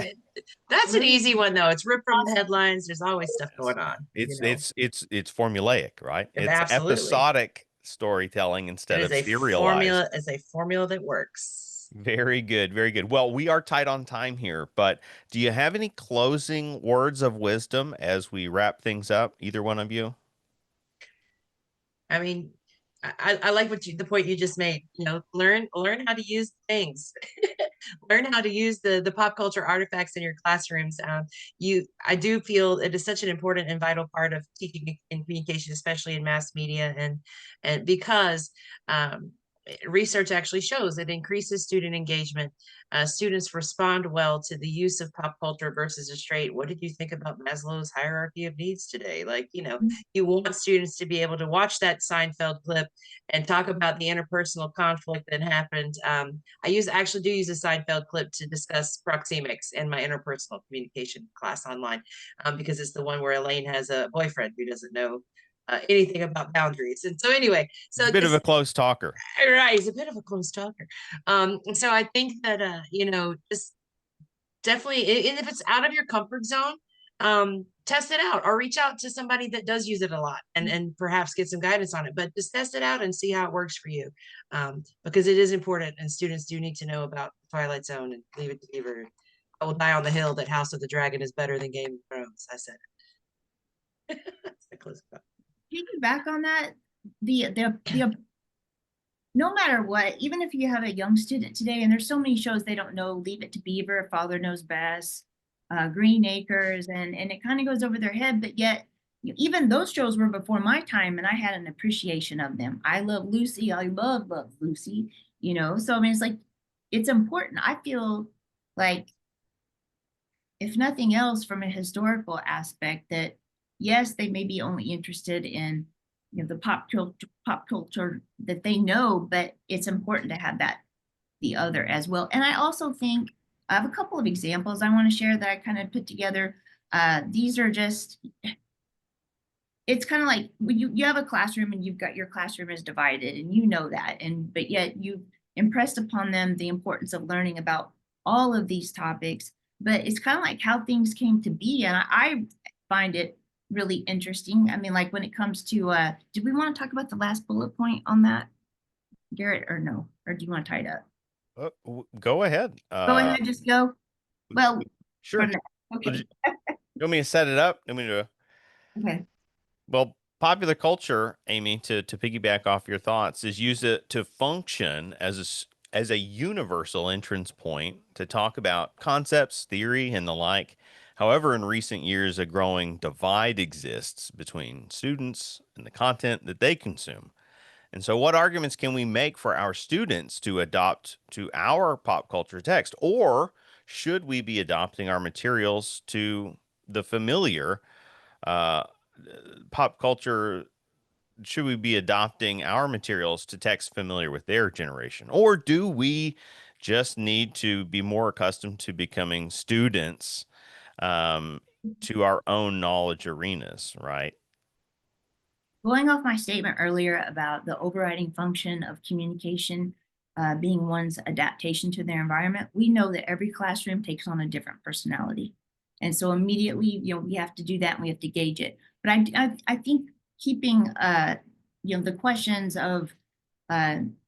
that's an easy one though. It's ripped from the headlines. There's always stuff going on, It's formulaic, right? It's Absolutely. episodic storytelling It instead is of a serialized. formula. It's a formula that works. Very good, very good. Well, we are tight on time here, but do you have any closing words of wisdom as we wrap things up? Either one of you? I mean, I like the point you just made. Learn how to use things. Learn how to use the pop culture artifacts in your classrooms. I do feel it is such an important and vital part of teaching and communication, especially in mass media, and because research actually shows it increases student engagement. Students respond well to the use of pop culture versus a straight, what did you think about Maslow's hierarchy of needs today? You want students to be able to watch that Seinfeld clip and talk about the interpersonal conflict that happened. I actually do use a Seinfeld clip to discuss proxemics in my interpersonal communication class online, because it's the one where Elaine has a boyfriend who doesn't know anything about boundaries. And so anyway, He's so a bit of this a close talker. right, he's a bit of a close talker. So I think that just definitely, and if it's out of your comfort zone, test it out or reach out to somebody that does use it a lot and perhaps get some guidance on it. But just test it out and see how it works for you, because it is important, and students do need to know about Twilight Zone and Leave It to Beaver. I will die on the hill that House of the Dragon is better than Game of Thrones. I said it. That's the close up. Piggyback on that, the no matter what, even if you have a young student today, and there's so many shows they don't know, Leave It to Beaver, Father Knows Best, Green Acres, and it kind of goes over their head, but yet even those shows were before my time, and I had an appreciation of them. I Love Lucy, I love Lucy, so I mean, it's like, it's important. I feel like, if nothing else, from a historical aspect, that yes, they may be only interested in the pop culture that they know, but it's important to have the other as well. And I also think I have a couple of examples I want to share that I kind of put together. These are just, it's kind of like when you have a classroom and you've got your classroom is divided, and that, but yet you've impressed upon them the importance of learning about all of these topics. But it's kind of like how things came to be, and I find it really interesting. I mean, like when it comes to, did we want to talk about the last bullet point on that, Garrett, or no? Or do you want to tie it up? Go ahead. Go ahead, just go. Well, sure. Okay. You want me to set it up? Okay. Well, popular culture, Amy, to piggyback off your thoughts, is used to function as a universal entrance point to talk about concepts, theory, and the like. However, in recent years, a growing divide exists between students and the content that they consume. And so, what arguments can we make for our students to adopt to our pop culture text? Or should we be adopting our materials to the familiar pop culture? Should we be adopting our materials to text familiar with their generation? Or do we just need to be more accustomed to becoming students to our own knowledge arenas, right? Going off my statement earlier about the overriding function of communication being one's adaptation to their environment, we know that every classroom takes on a different personality. And so immediately, we have to do that and we have to gauge it. But I think keeping, the questions of,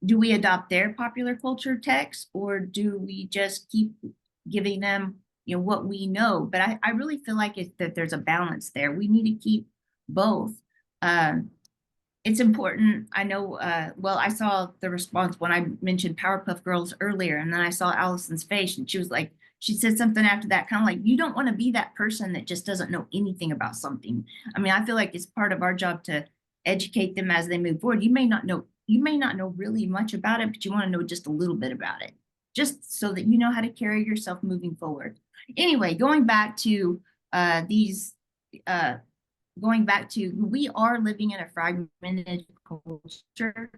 do we adopt their popular culture text, or do we just keep giving them, what we know? But I really feel like that there's a balance there. We need to keep both. It's important. I know, well, I saw the response when I mentioned Powerpuff Girls earlier, and then I saw Allison's face, and she was like, she said something after that, kind of like, you don't want to be that person that just doesn't know anything about something. I mean, I feel like it's part of our job to educate them as they move forward. You may not know really much about it, but you want to know just a little bit about it, just so that you know how to carry yourself moving forward. Anyway, going back to we are living in a fragmented culture,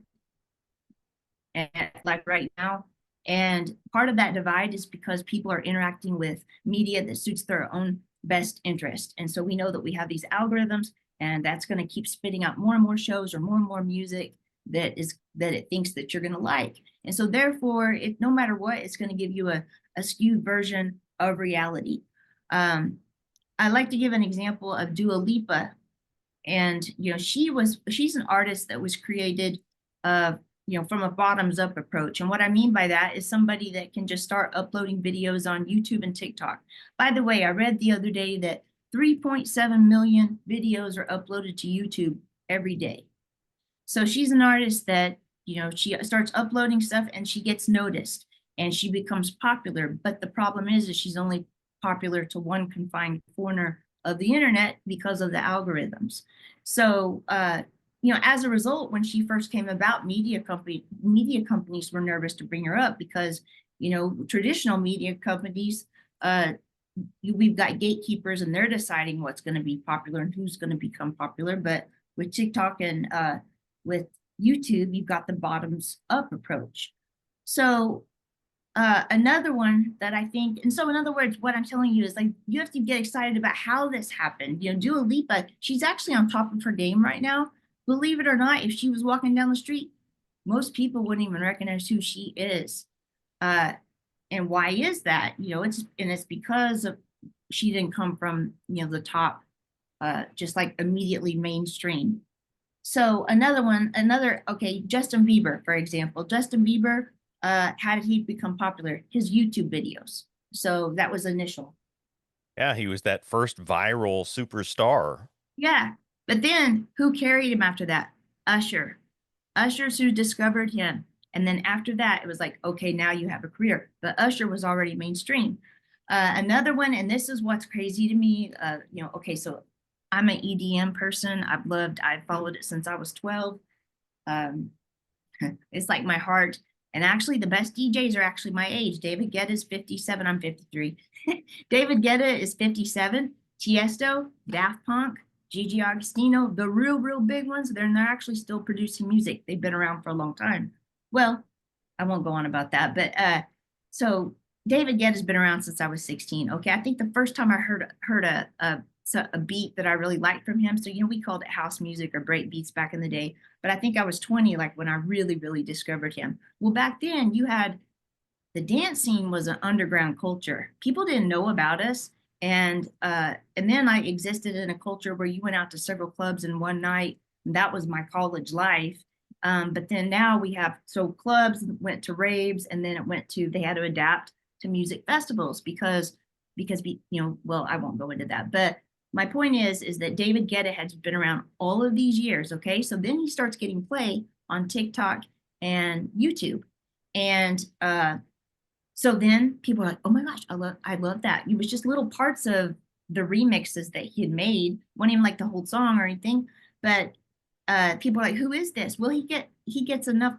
and like right now. And part of that divide is because people are interacting with media that suits their own best interest. And so we know that we have these algorithms, and that's going to keep spitting out more and more shows or more music that it thinks that you're going to like. And so therefore, no matter what, it's going to give you a skewed version of reality. I like to give an example of Dua Lipa. And she's an artist that was created from a bottoms up approach. And what I mean by that is somebody that can just start uploading videos on YouTube and TikTok. By the way, I read the other day that 3.7 million videos are uploaded to YouTube every day. So she's an artist that, she starts uploading stuff and she gets noticed and she becomes popular. But the problem is she's only popular to one confined corner of the internet because of the algorithms. So, as a result, when she first came about, media companies were nervous to bring her up because, traditional media companies, we've got gatekeepers and they're deciding what's going to be popular and who's going to become popular. But with TikTok and with YouTube, you've got the bottoms up approach. So another one that I think, and so in other words, what I'm telling you is like, you have to get excited about how this happened. Dua Lipa, she's actually on top of her game right now. Believe it or not, if she was walking down the street, most people wouldn't even recognize who she is. And why is that? It's because she didn't come from, the top, just like immediately mainstream. So Justin Bieber, for example. Justin Bieber, how did he become popular? His YouTube videos. So that was initial. Yeah, he was that first viral superstar. Yeah. But then who carried him after that? Usher. Usher's who discovered him. And then after that, it was like, okay, now you have a career. But Usher was already mainstream. Another one, and this is what's crazy to me, okay, so I'm an EDM person. I've followed it since I was 12. It's like my heart. And actually, the best DJs are actually my age. David Guetta is 57. I'm 53. David Guetta is 57. Tiesto, Daft Punk, Gigi Agostino, the real big ones, they're actually still producing music. They've been around for a long time. Well, I won't go on about that. But so David Guetta's been around since I was 16. Okay, I think the first time I heard a beat that I really liked from him. So, we called it house music or break beats back in the day. But I think I was 20, like when I really discovered him. Well, back then you had the dance scene was an underground culture. People didn't know about us. And then I existed in a culture where you went out to several clubs in one night. And that was my college life. But then now we have, so clubs went to raves, and then they had to adapt to music festivals because well, I won't go into that. But my point is that David Guetta has been around all of these years. Okay. So then he starts getting play on TikTok and YouTube. And so then people are like, oh my gosh, I love that. It was just little parts of the remixes that he had made. Wasn't even like the whole song or anything. But people are like, who is this? Well, he gets enough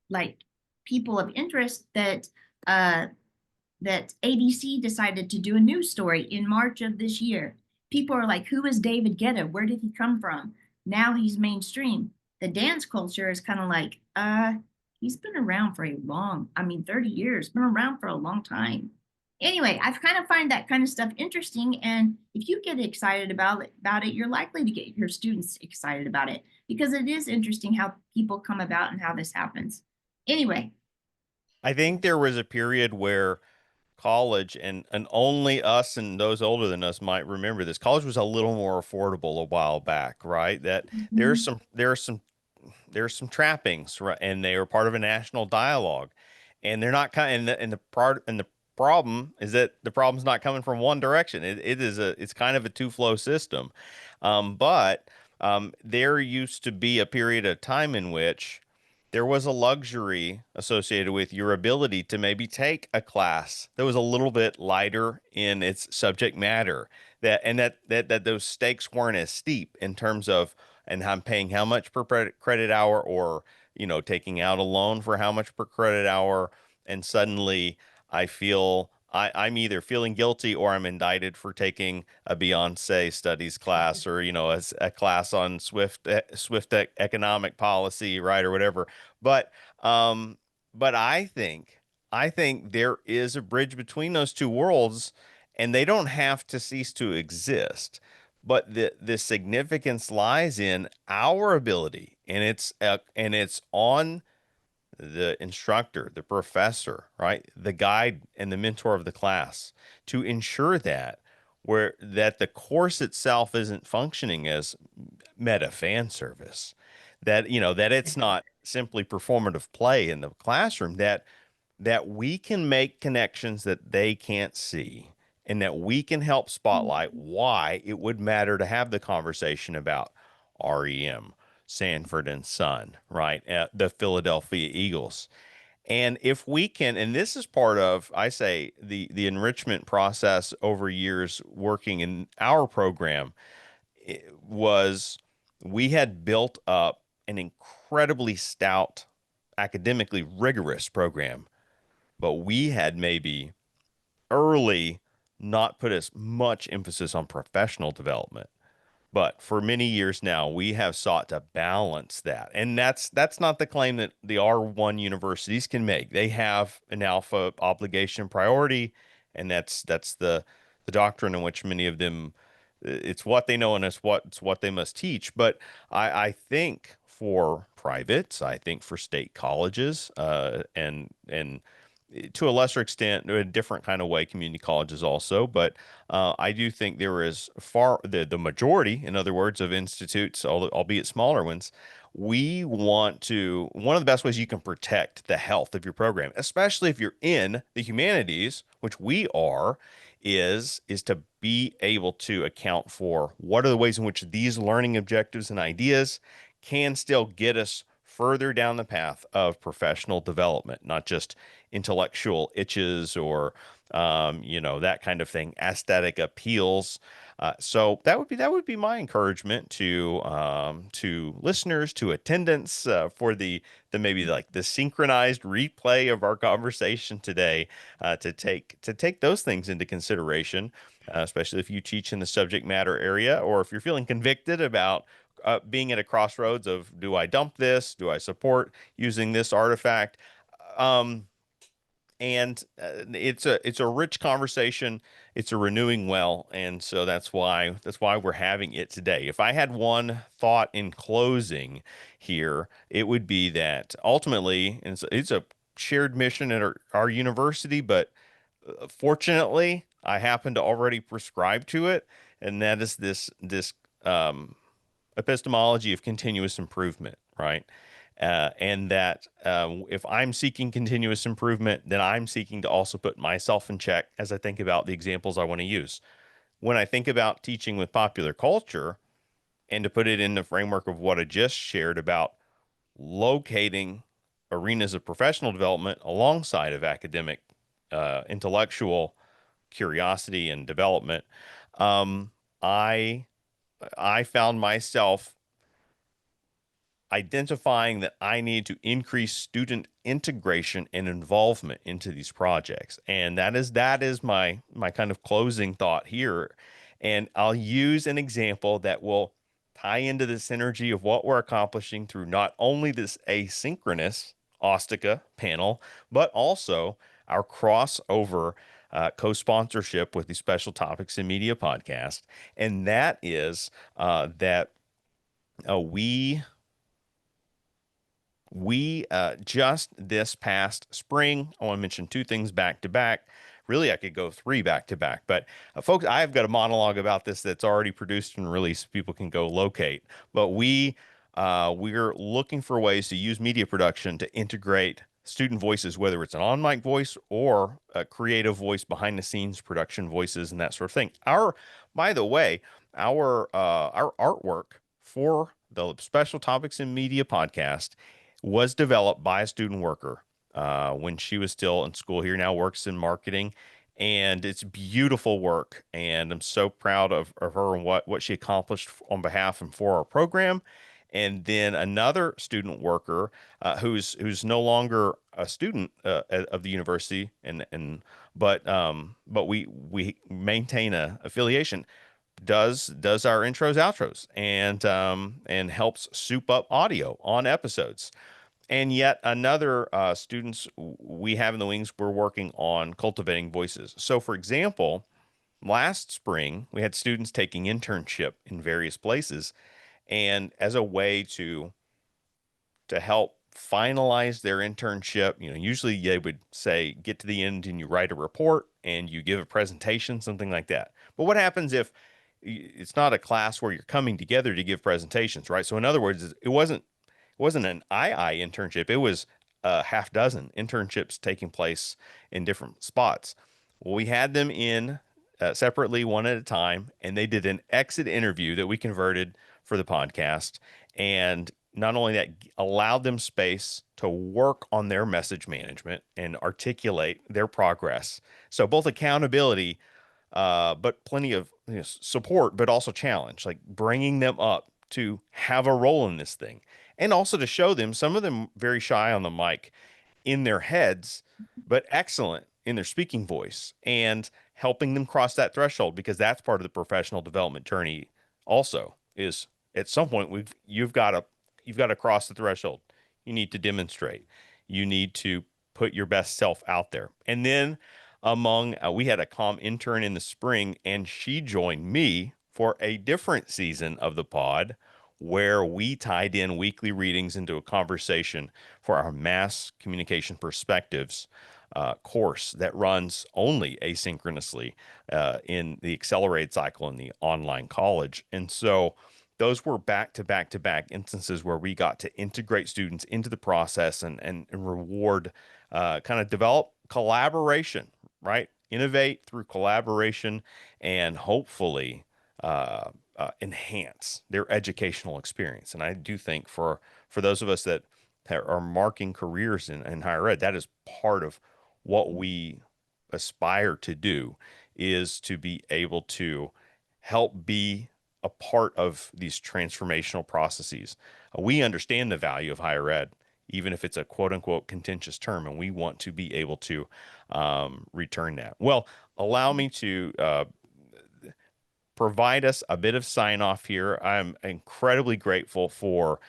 like people of interest that ABC decided to do a news story in March of this year. People are like, who is David Guetta? Where did he come from? Now he's mainstream. The dance culture is kind of like, he's been around for 30 years, been around for a long time. Anyway, I kind of find that kind of stuff interesting. And if you get excited about it, you're likely to get your students excited about it because it is interesting how people come about and how this happens. Anyway. I think there was a period where college and only us and those older than us might remember this. College was a little more affordable a while back, right? That there's some trappings, right? And they are part of a national dialogue, and they're not kind. And the problem is that the problem's not coming from one direction. It's kind of a two-flow system. But there used to be a period of time in which there was a luxury associated with your ability to maybe take a class that was a little bit lighter in its subject matter, that those stakes weren't as steep in terms of, and I'm paying how much per credit hour, or taking out a loan for how much per credit hour, and suddenly I'm either feeling guilty or I'm indicted for taking a Beyonce studies class, or a class on Swift economic policy, right, or whatever. But um, but I think there is a bridge between those two worlds, and they don't have to cease to exist. But the significance lies in our ability, and it's on the instructor, the professor, right? The guide and the mentor of the class, to ensure that the course itself isn't functioning as meta fan service, that it's not simply performative play in the classroom, that we can make connections that they can't see, and that we can help spotlight why it would matter to have the conversation about REM, Sanford and Son, right? The Philadelphia Eagles. And if we can, and this is part of, I say, the enrichment process over years working in our program, was we had built up an incredibly stout, academically rigorous program, but we had maybe early not put as much emphasis on professional development. But for many years now, we have sought to balance that. And that's not the claim that the R1 universities can make. They have an alpha obligation priority, and that's the doctrine in which many of them, it's what they know, and it's what they must teach. But I think for privates, I think for state colleges, and to a lesser extent, in a different kind of way, community colleges also. But I do think there is the majority, in other words, of institutes, albeit smaller ones. One of the best ways you can protect the health of your program, especially if you're in the humanities, which we are, is to be able to account for what are the ways in which these learning objectives and ideas can still get us further down the path of professional development, not just intellectual itches, or that kind of thing, aesthetic appeals. So that would be my encouragement to listeners, to attendants, for the maybe like the synchronized replay of our conversation today, to take those things into consideration, especially if you teach in the subject matter area, or if you're feeling convicted about being at a crossroads of, do I dump this? Do I support using this artifact? Um, and it's a rich conversation. It's a renewing well, and so that's why we're having it today. If I had one thought in closing here, it would be that ultimately, and it's a shared mission at our university, but fortunately, I happen to already prescribe to it, and that is this um, epistemology of continuous improvement, right? And that if I'm seeking continuous improvement, then I'm seeking to also put myself in check as I think about the examples I want to use. When I think about teaching with popular culture, and to put it in the framework of what I just shared about locating arenas of professional development alongside of academic, intellectual curiosity and development, um, I I found myself identifying that I need to increase student integration and involvement into these projects. And that is my kind of closing thought here. And I'll use an example that will tie into the synergy of what we're accomplishing through not only this asynchronous OSTCA panel, but also our crossover co-sponsorship with the Special Topics in Media podcast. And that is that we just this past spring, I want to mention two things back to back. Really, I could go three back to back, but folks, I've got a monologue about this that's already produced and released. People can go locate. But we're looking for ways to use media production to integrate student voices, whether it's an on mic voice or a creative voice behind the scenes, production voices, and that sort of thing. By the way, our artwork for the Special Topics in Media podcast was developed by a student worker when she was still in school here. Now works in marketing, and it's beautiful work. And I'm so proud of her and what she accomplished on behalf and for our program. And then another student worker who's no longer a student of the university, but we maintain a affiliation, does our intros outros and helps soup up audio on episodes. And yet another students we have in the wings, we're working on cultivating voices. So for example, last spring we had students taking internship in various places, and as a way to help finalize their internship, usually they would say, get to the end and you write a report and you give a presentation, something like that. But what happens if it's not a class where you're coming together to give presentations, right? So in other words, it wasn't an II internship. It was a half dozen internships taking place in different spots. Well, we had them in separately, one at a time, and they did an exit interview that we converted for the podcast. And not only that, allowed them space to work on their message management and articulate their progress. So both accountability, but plenty of support, but also challenge, like bringing them up to have a role in this thing. And also to show them, some of them very shy on the mic in their heads, but excellent in their speaking voice, and helping them cross that threshold, because that's part of the professional development journey also. Is at some point you've got to cross the threshold. You need to demonstrate. You need to put your best self out there. And then we had a comm intern in the spring, and she joined me for a different season of the pod where we tied in weekly readings into a conversation for our mass communication perspectives course that runs only asynchronously in the accelerated cycle in the online college. And so those were back to back to back instances where we got to integrate students into the process and reward, kind of develop collaboration, right? Innovate through collaboration, and hopefully enhance their educational experience. And I do think for those of us that are marking careers in higher ed, that is part of what we aspire to do, is to be able to help be a part of these transformational processes. We understand the value of higher ed, even if it's a quote unquote contentious term, and we want to be able to return that. Well, allow me to provide us a bit of sign off here. I'm incredibly grateful for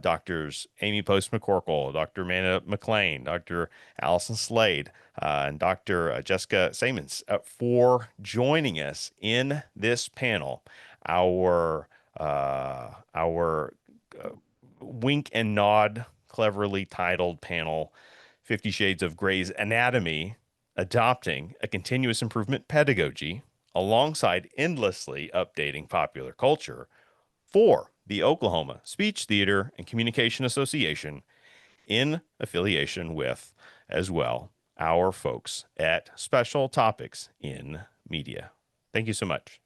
Doctors Amy Post McCorkle, Dr. Amanda McLean, Dr. Allison Slade, and Dr. Jessica Samons for joining us in this panel. Our wink and nod, cleverly titled panel, 50 Shades of Grey's Anatomy, adopting a continuous improvement pedagogy alongside endlessly updating popular culture, for the Oklahoma Speech, Theater, and Communication Association, in affiliation with, as well, our folks at Special Topics in Media. Thank you so much.